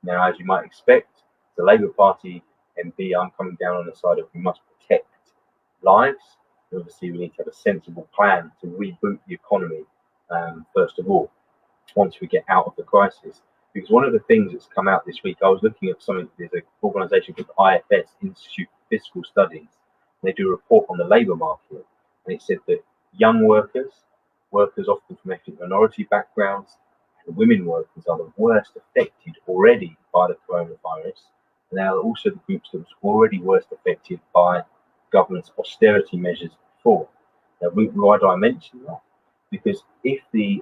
Now, as you might expect, the Labour Party MP, I'm coming down on the side of we must protect lives. And obviously, we need to have a sensible plan to reboot the economy, first of all, once we get out of the crisis. Because one of the things that's come out this week, I was looking at something, there's an organisation called IFS, Institute for Fiscal Studies, and they do a report on the labour market, and it said that young workers often from ethnic minority backgrounds, and women workers are the worst affected already by the coronavirus, and they are also the groups that were already worst affected by government's austerity measures before. Now, why do I mention that? Because if the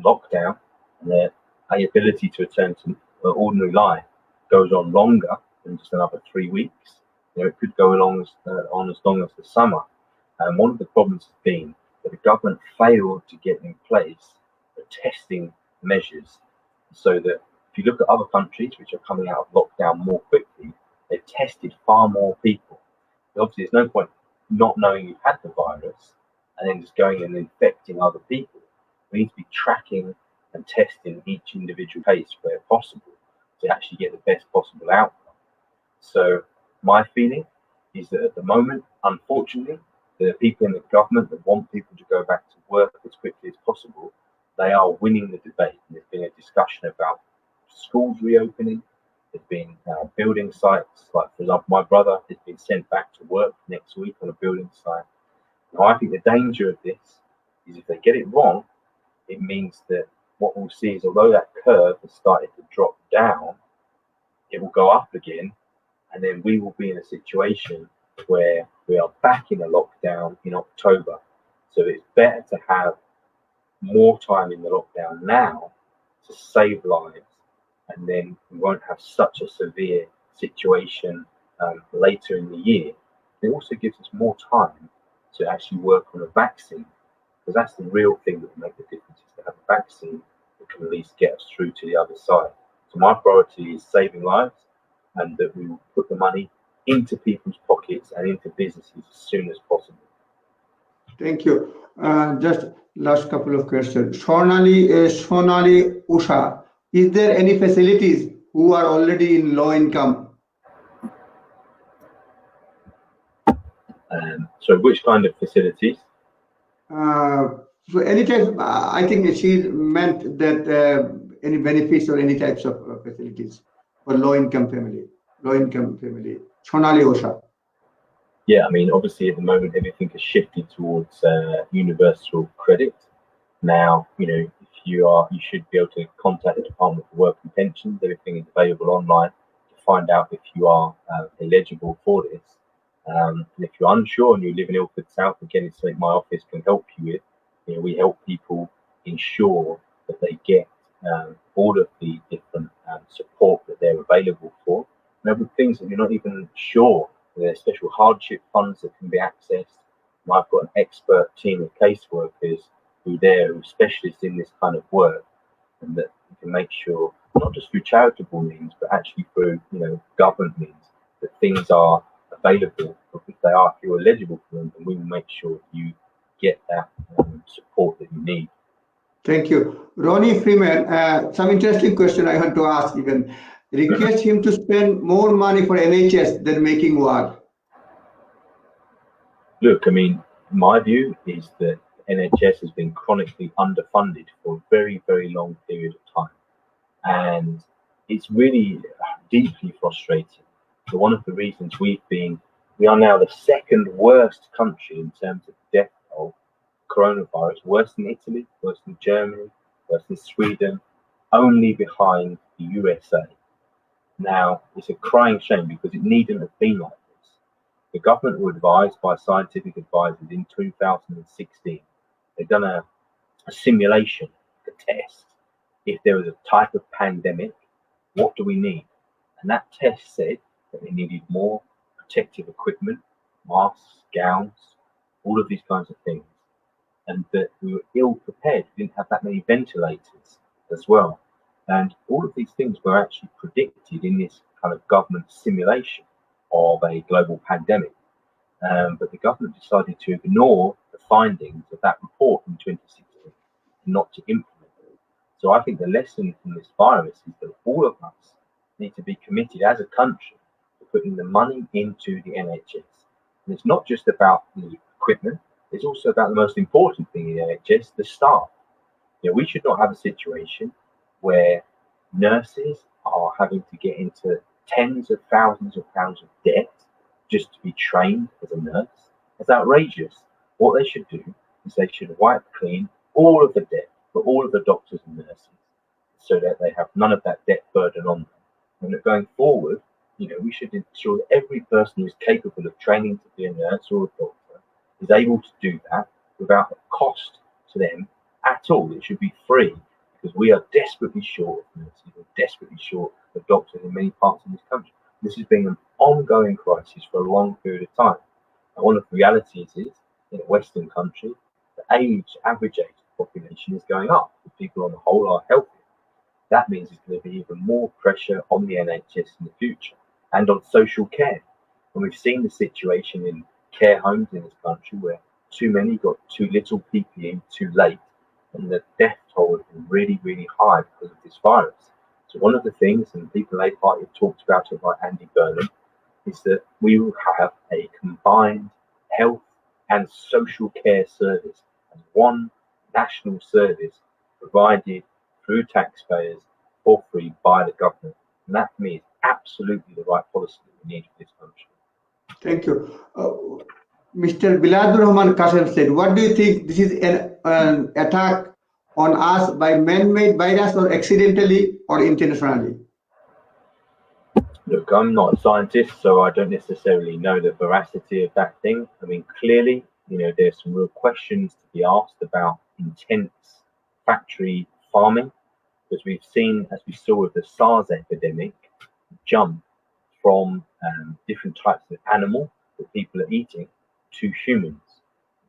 lockdown and the ability to return to ordinary life goes on longer than just another 3 weeks, it could go on as long as the summer. And one of the problems has been that the government failed to get in place the testing measures, so that if you look at other countries which are coming out of lockdown more quickly, they've tested far more people. Obviously, there's no point not knowing you've had the virus and then just going and infecting other people. We need to be tracking and testing each individual case where possible to actually get the best possible outcome. So my feeling is that at the moment, unfortunately, the people in the government that want people to go back to work as quickly as possible, they are winning the debate. There's been a discussion about schools reopening. There's been building sites, like for example, my brother has been sent back to work next week on a building site. Now, I think the danger of this is if they get it wrong, it means that what we'll see is, although that curve has started to drop down, it will go up again, and then we will be in a situation where we are back in a lockdown in October. So it's better to have more time in the lockdown now to save lives, and then we won't have such a severe situation later in the year. It also gives us more time to actually work on a vaccine, because that's the real thing that will make the difference, is to have a vaccine that can at least get us through to the other side. So my priority is saving lives, and that we will put the money into people's pockets and into businesses as soon as possible. Thank you. Just last couple of questions. Sonali Usha, is there any facilities who are already in low income? So which kind of facilities? So any type, I think she meant that any benefits or any types of facilities for low income family. Sonali Usha. Yeah, I mean, obviously at the moment everything has shifted towards universal credit. Now, if you should be able to contact the Department for Work and Pensions. Everything is available online to find out if you are eligible for this. And if you're unsure and you live in Ilford South, again, it's something my office can help you with. We help people ensure that they get all of the different support that they're available for. And with things that you're not even sure, there's special hardship funds that can be accessed. And I've got an expert team of caseworkers who are specialists in this kind of work, and that you can make sure, not just through charitable means, but actually through government means, that things are available. If you're eligible for them, then we will make sure you get that support that you need. Thank you. Ronnie Freeman, some interesting question I want to ask even. Request him to spend more money for NHS than making war. Look, I mean, my view is that NHS has been chronically underfunded for a very, very long period of time. And it's really deeply frustrating. So one of the reasons we are now the second worst country in terms of death toll, coronavirus, worse than Italy, worse than Germany, worse than Sweden, only behind the USA. Now, it's a crying shame because it needn't have been like this. The government were advised by scientific advisors in 2016. They've done a simulation, a test. If there was a type of pandemic, what do we need? And that test said that they needed more protective equipment, masks, gowns, all of these kinds of things. And that we were ill prepared. We didn't have that many ventilators as well. And all of these things were actually predicted in this kind of government simulation of a global pandemic. But the government decided to ignore the findings of that report in 2016 and not to implement it. So I think the lesson from this virus is that all of us need to be committed as a country to putting the money into the NHS. And it's not just about the equipment, it's also about the most important thing in the NHS, the staff. We should not have a situation where nurses are having to get into tens of thousands of pounds of debt just to be trained as a nurse. It's outrageous. What they should do is they should wipe clean all of the debt for all of the doctors and nurses, so that they have none of that debt burden on them. And that going forward, we should ensure that every person who is capable of training to be a nurse or a doctor is able to do that without a cost to them at all. It should be free, because we are desperately short of nurses, we're desperately short of doctors in many parts of this country. This has been an ongoing crisis for a long period of time. And one of the realities is, in a Western country, the average age of the population is going up. The people on the whole are healthier. That means there's going to be even more pressure on the NHS in the future and on social care. And we've seen the situation in care homes in this country where too many got too little PPE too late, and the death toll has been really, really high because of this virus. So one of the things, and the People Aid Party have talked about it by Andy Burnham, is that we will have a combined health and social care service as one national service provided through taxpayers for free by the government. And that, for me, is absolutely the right policy that we need for this country. Thank you. Mr. Biladur Rahman Kasem said, what do you think? This is an attack on us by man-made virus or accidentally or intentionally? Look, I'm not a scientist, so I don't necessarily know the veracity of that thing. I mean, clearly, there's some real questions to be asked about intense factory farming, because we've seen, as we saw with the SARS epidemic, jump from different types of animal that people are eating to humans.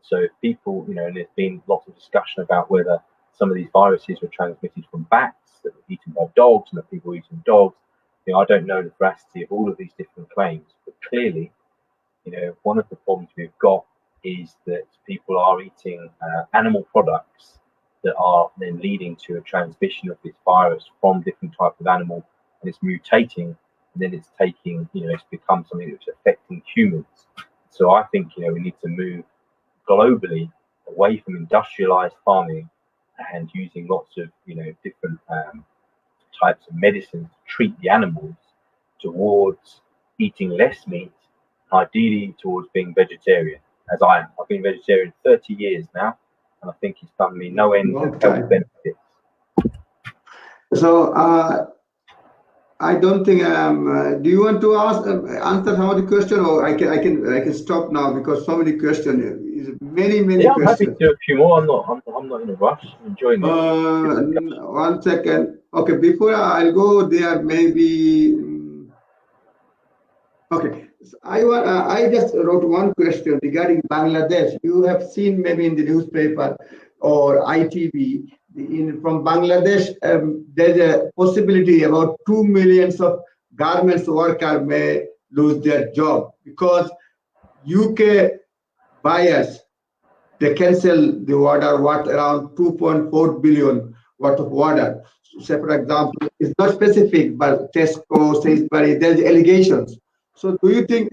So if people, and there's been lots of discussion about whether some of these viruses were transmitted from bats that were eaten by dogs and that people were eating dogs. I don't know the veracity of all of these different claims, but clearly, one of the problems we've got is that people are eating animal products that are then leading to a transmission of this virus from different types of animal, and it's mutating, and then it's taking, it's become something that's affecting humans. So I think, we need to move globally away from industrialized farming and using lots of, different types of medicines to treat the animals, towards eating less meat, ideally towards being vegetarian, as I am. I've been vegetarian 30 years now, and I think it's done me no end of health benefits. So I don't think. Do you want to answer some of the question, or I can stop now because so many questions. Many Yeah, I'm questions. happy to do a few more. I'm not in a rush. I'm enjoying this. 1 second. Okay, before I'll go there, maybe. Okay, I just wrote one question regarding Bangladesh. You have seen maybe in the newspaper or ITV from Bangladesh. There's a possibility about 2 million of garments workers may lose their job because UK buyers, they cancel the order worth around 2.4 billion worth of order. Say, for example, it's not specific, but Tesco, Sainsbury, there's allegations. So, do you think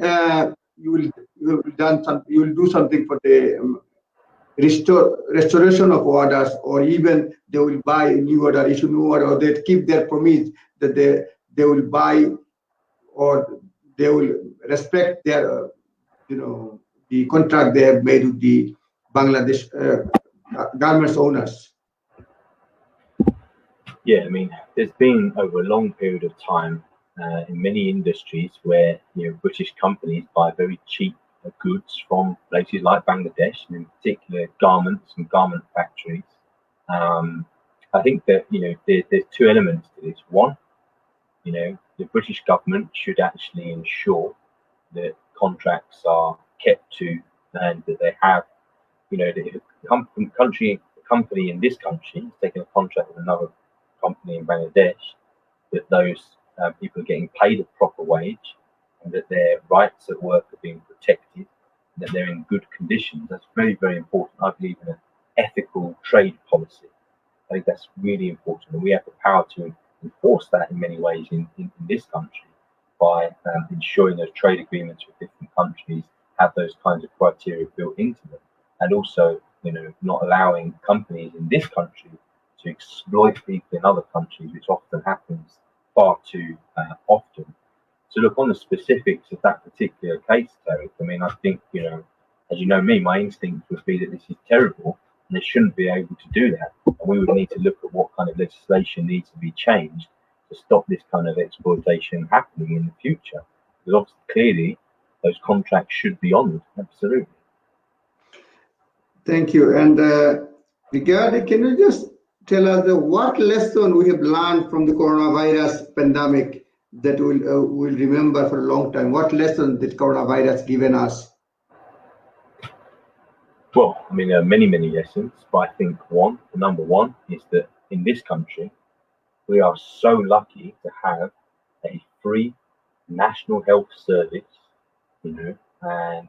you will do something for the restoration of orders, or even they will buy a new order, issue new order, or they keep their promise that they will buy or they will respect their the contract they have made with the Bangladesh garments owners? Yeah, I mean, there's been over a long period of time in many industries where British companies buy very cheap goods from places like Bangladesh, and in particular garments and garment factories. I think that there's two elements to this. One, the British government should actually ensure that contracts are kept to, and that they have, the company in this country is taking a contract with another company in Bangladesh, that those people are getting paid a proper wage, and that their rights at work are being protected, and that they're in good conditions. That's very, very important. I believe in an ethical trade policy. I think that's really important, and we have the power to enforce that in many ways in this country by ensuring those trade agreements with different countries have those kinds of criteria built into them, and also not allowing companies in this country to exploit people in other countries, which often happens far too often. So look, on the specifics of that particular case, Tareq, I mean, I think, as you know me, my instinct would be that this is terrible and they shouldn't be able to do that. And we would need to look at what kind of legislation needs to be changed to stop this kind of exploitation happening in the future. Because obviously, clearly, those contracts should be honoured, absolutely. Thank you. And regarding, can you just tell us what lesson we have learned from the coronavirus pandemic that we'll remember for a long time? What lesson did coronavirus given us? Well, I mean, there are many, many lessons, but I think number one is that in this country, we are so lucky to have a free national health service, and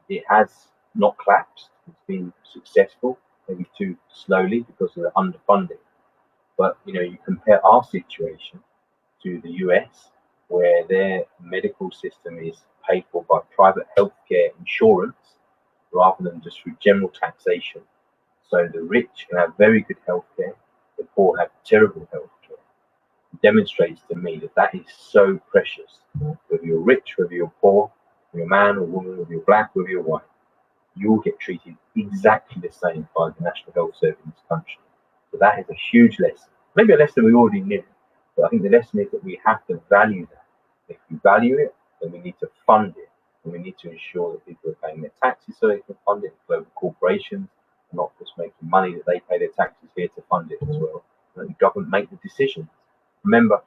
it has not collapsed. It's been successful, maybe too slowly because of the underfunding. But, you compare our situation to the US, where their medical system is paid for by private healthcare insurance rather than just through general taxation. So the rich can have very good healthcare, the poor have terrible healthcare. It demonstrates to me that that is so precious. Whether you're rich, whether you're poor, whether you're a man or woman, whether you're black, whether you're white, you all get treated exactly the same by the National Health Service in this country. So that is a huge lesson. Maybe a lesson we already knew, but I think the lesson is that we have to value that. If we value it, then we need to fund it. And we need to ensure that people are paying their taxes so they can fund it. Global corporations are not just making money that they pay their taxes here to fund it as well. And the government make the decisions. Remember,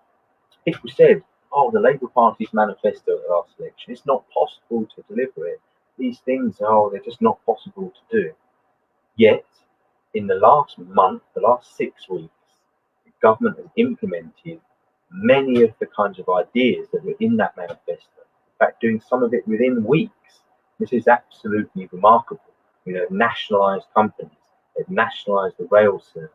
people said, oh, the Labour Party's manifesto at the last election, it's not possible to deliver it. These things, oh, they're just not possible to do. Yet, in the last month, the last 6 weeks, the government has implemented many of the kinds of ideas that were in that manifesto. In fact, doing some of it within weeks. This is absolutely remarkable. They've nationalised companies. They've nationalised the rail service.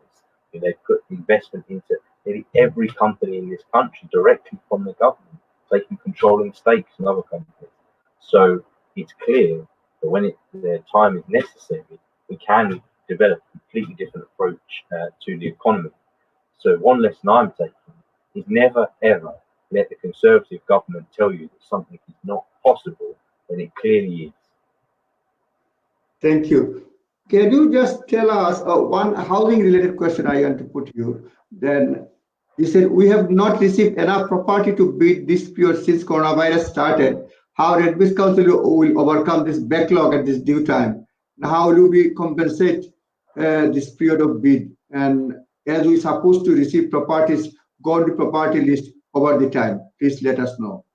They've put investment into nearly every company in this country directly from the government, taking controlling stakes in other companies. So it's clear that when the time is necessary, we can develop a completely different approach to the economy. So one lesson I'm taking is never ever let the Conservative government tell you that something is not possible when it clearly is. Thank you. Can you just tell us one housing-related question I want to put you? Then you said we have not received enough property to beat this period since coronavirus started. How Red Bush Council will overcome this backlog at this due time? How do we compensate this period of bid? And as we're supposed to receive properties, go on the property list over the time. Please let us know.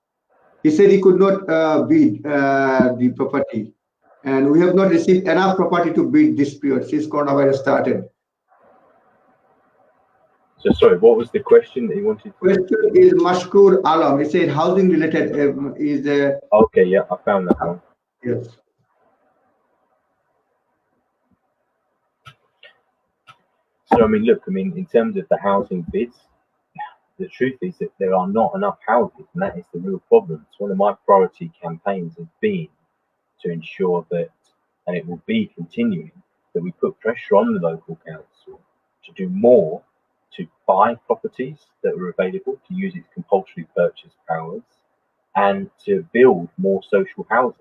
He said he could not bid the property. And we have not received enough property to bid this period since coronavirus started. So sorry, what was the question that you wanted? Question is Mashkur Alam. He said housing related is okay, yeah, I found that one. Yes. So look, in terms of the housing bids, the truth is that there are not enough houses, and that is the real problem. It's one of my priority campaigns has been to ensure that, and it will be continuing, that we put pressure on the local council to do more to buy properties that are available, to use its compulsory purchase powers, and to build more social housing.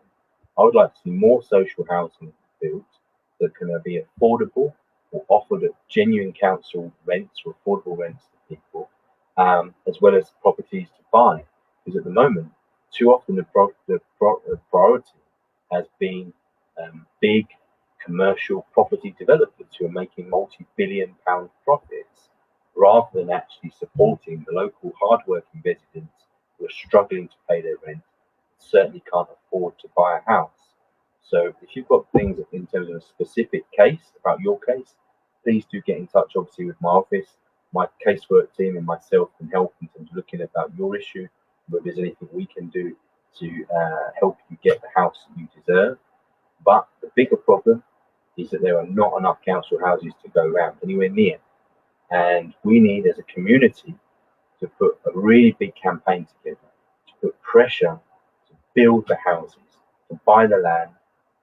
I would like to see more social housing built that can be affordable or offered at genuine council rents or affordable rents to people, as well as properties to buy. Because at the moment, too often the priority has been big commercial property developers who are making multi-billion-pound profits, rather than actually supporting the local hard-working residents who are struggling to pay their rent, certainly can't afford to buy a house. So if you've got things in terms of a specific case, about your case, please do get in touch, obviously, with my office. My casework team and myself can help in terms of looking about your issue, whether there's anything we can do to help you get the house that you deserve. But the bigger problem is that there are not enough council houses to go around anywhere near. And we need, as a community, to put a really big campaign together, to put pressure to build the houses, to buy the land.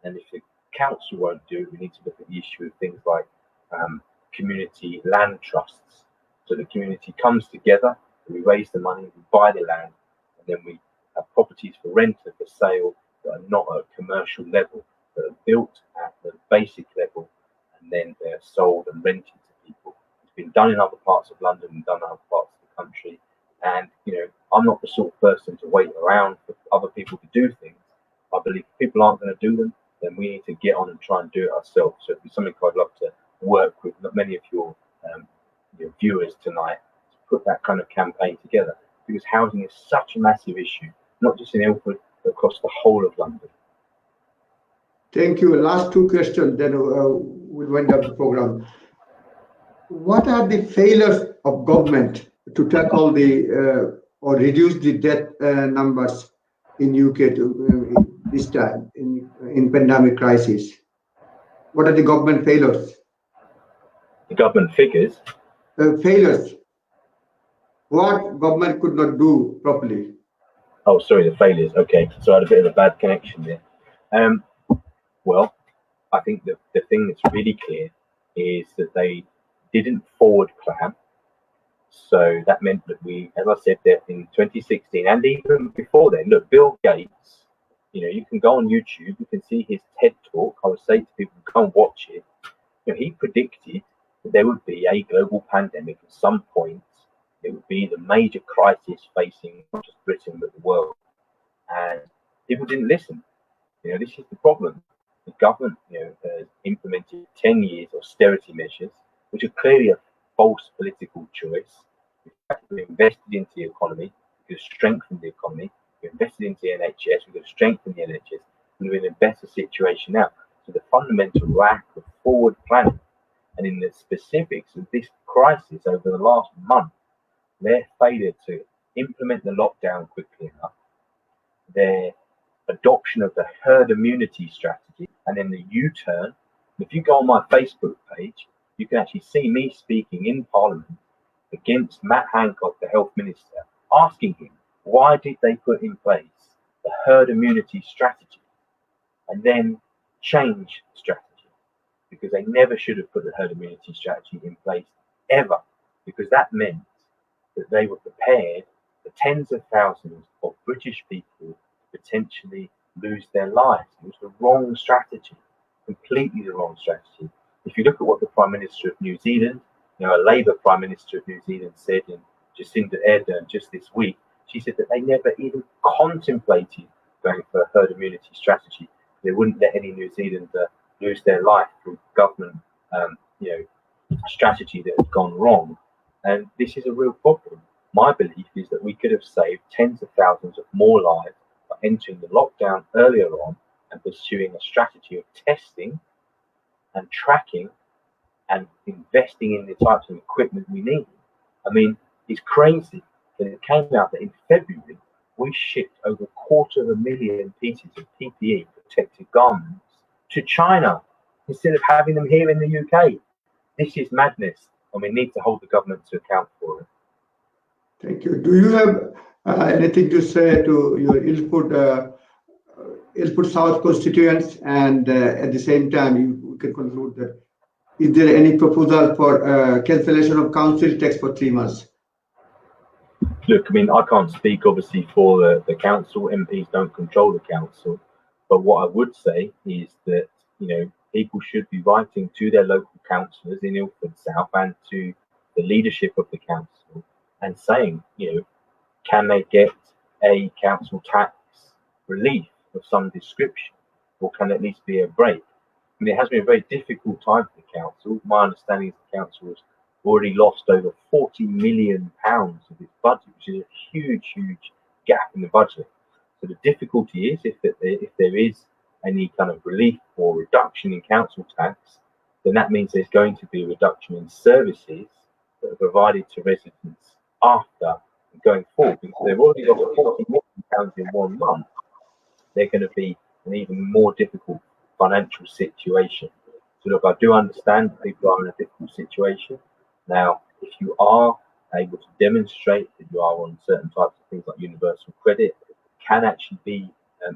And if the council won't do it, we need to look at the issue of things like community land trusts. So the community comes together, we raise the money, we buy the land, and then we have properties for rent or for sale that are not at a commercial level, that are built at the basic level, and then they're sold and rented to people. It's been done in other parts of London and done in other parts of the country. And, I'm not the sort of person to wait around for other people to do things. I believe if people aren't going to do them, then we need to get on and try and do it ourselves. So it'd be something I'd love to work with many of your viewers tonight to put that kind of campaign together, because housing is such a massive issue, not just in Ilford, but across the whole of London. Thank you. Last two questions, then we'll wind up the program. What are the failures of government to tackle the or reduce the death numbers in UK this time in pandemic crisis? What are the government failures? The government figures? Failures. What government could not do properly? Oh, sorry, the failures. Okay, so I had a bit of a bad connection there. Well, I think the thing that's really clear is that they didn't forward plan. So that meant that we, as I said there in 2016, and even before then, look, Bill Gates, you can go on YouTube, you can see his TED talk. I would say to people, go and watch it. He predicted that there would be a global pandemic at some point. It would be the major crisis facing not just Britain but the world. And people didn't listen. This is the problem. The government, has implemented 10 years austerity measures, which are clearly a false political choice. We've invested into the economy, we've strengthened the economy, we've invested into the NHS, we've strengthened the NHS, and we're in a better situation now. So the fundamental lack of forward planning, and in the specifics of this crisis over the last month, their failure to implement the lockdown quickly enough, their adoption of the herd immunity strategy, and then the U-turn. If you go on my Facebook page, you can actually see me speaking in Parliament against Matt Hancock, the Health Minister, asking him, why did they put in place the herd immunity strategy and then change strategy? Because they never should have put the herd immunity strategy in place ever, because that meant that they were prepared for tens of thousands of British people to potentially lose their lives. It was the wrong strategy, completely the wrong strategy. If you look at what the Prime Minister of New Zealand, a Labour Prime Minister of New Zealand said, in Jacinda Ardern just this week, she said that they never even contemplated going for a herd immunity strategy. They wouldn't let any New Zealander lose their life through government, strategy that had gone wrong. And this is a real problem. My belief is that we could have saved tens of thousands of more lives by entering the lockdown earlier on and pursuing a strategy of testing and tracking and investing in the types of equipment we need. I mean, it's crazy that it came out that in February we shipped over 250,000 pieces of PPE, protective garments, to China instead of having them here in the UK. This is madness, and we need to hold the government to account for it. Thank you. Do you have anything to say to your Ilford South constituents? And at the same time, we can conclude that, is there any proposal for cancellation of council tax for 3 months? Look, I mean, I can't speak obviously for the council. MPs don't control the council. But what I would say is that, people should be writing to their local councillors in Ilford South and to the leadership of the council and saying, can they get a council tax relief of some description, or can at least be a break? I mean, it has been a very difficult time for the council. My understanding is the council has already lost over £40 million of its budget, which is a huge gap in the budget. So the difficulty is if there is any kind of relief or reduction in council tax, then that means there's going to be a reduction in services that are provided to residents after going forward. Because they've already got £40 million in 1 month, they're going to be an even more difficult financial situation. So look, I do understand that people are in a difficult situation. Now, if you are able to demonstrate that you are on certain types of things like universal credit, can actually be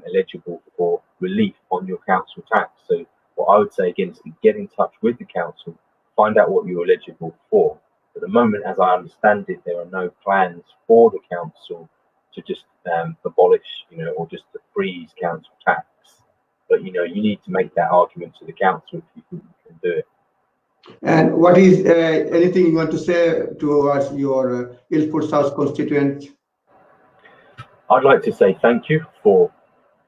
eligible for relief on your council tax. So what I would say again is to get in touch with the council, find out what you're eligible for. At the moment, as I understand it, there are no plans for the council to just abolish, or just to freeze council tax. But, you need to make that argument to the council if you think you can do it. And what is anything you want to say towards your Ilford South constituents? I'd like to say thank you for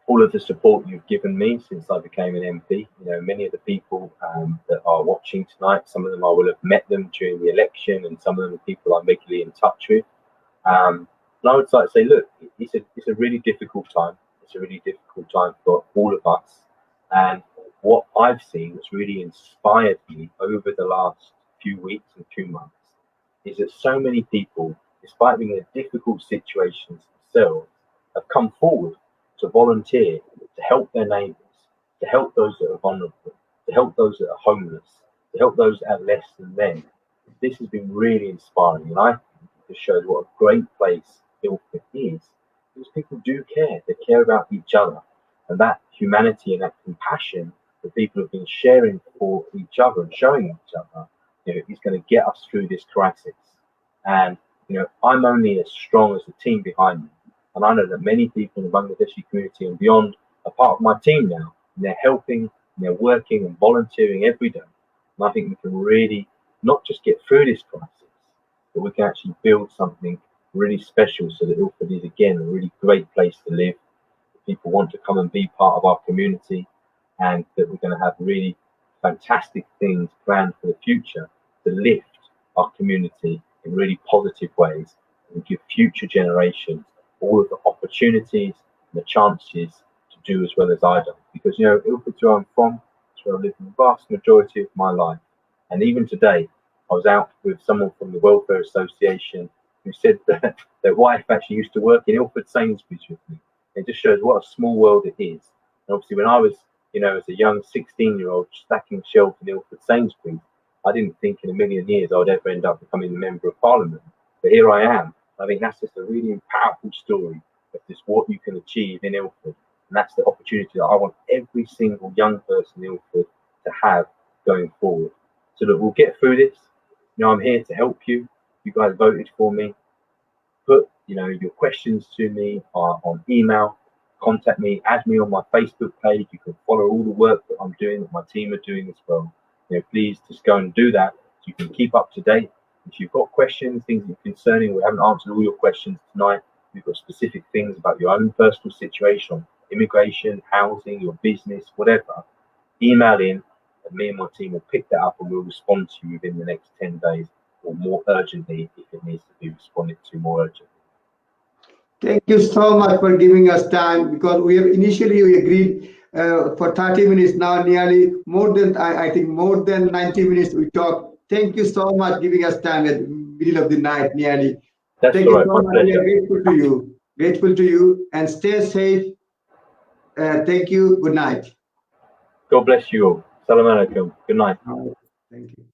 all of the support you've given me since I became an MP. Many of the people that are watching tonight, some of them I will have met them during the election, and some of them are people I'm regularly in touch with. And I would like to say, look, it's a really difficult time. It's a really difficult time for all of us. And what I've seen that's really inspired me over the last few weeks and 2 months is that so many people, despite being in difficult situations themselves, have come forward to volunteer, to help their neighbours, to help those that are vulnerable, to help those that are homeless, to help those that have less than them. This has been really inspiring, and I think it shows what a great place Ilford is, because people do care. They care about each other, and that humanity and that compassion that people have been sharing for each other and showing each other, is going to get us through this crisis. And I'm only as strong as the team behind me. And I know that many people in the Bangladeshi community and beyond are part of my team now. And they're helping, and they're working and volunteering every day. And I think we can really not just get through this crisis, but we can actually build something really special so that Ilford is again a really great place to live. People want to come and be part of our community, and that we're going to have really fantastic things planned for the future to lift our community in really positive ways and give future generations all of the opportunities and the chances to do as well as I do. Because, you know, Ilford's where I'm from, it's where I lived the vast majority of my life. And even today, I was out with someone from the Welfare Association who said that their wife actually used to work in Ilford Sainsbury's with me. It just shows what a small world it is. And obviously, when I was, you know, as a young 16-year-old stacking shelves in Ilford Sainsbury's, I didn't think in a million years I would ever end up becoming a member of Parliament. But here I am. I think that's just a really powerful story of just what you can achieve in Ilford. And that's the opportunity that I want every single young person in Ilford to have going forward. So that we'll get through this. You know, I'm here to help you. You guys voted for me. Put, you know, your questions to me on email. Contact me, add me on my Facebook page. You can follow all the work that I'm doing, that my team are doing as well. You know, please just go and do that so you can keep up to date. If you've got questions, things that are concerning, we haven't answered all your questions tonight. We've got specific things about your own personal situation, immigration, housing, your business, whatever. Email in, and me and my team will pick that up and we'll respond to you within the next 10 days or more urgently if it needs to be responded to more urgently. Thank you so much for giving us time, because we agreed for 30 minutes, now nearly more than, I think more than 90 minutes we talked. Thank you so much giving us time at the middle of the night nearly. That's Thank all you right, so my much. pleasure. We are grateful to you, and stay safe. Thank you. Good night. God bless you all. Salam alaikum. Good night. Thank you.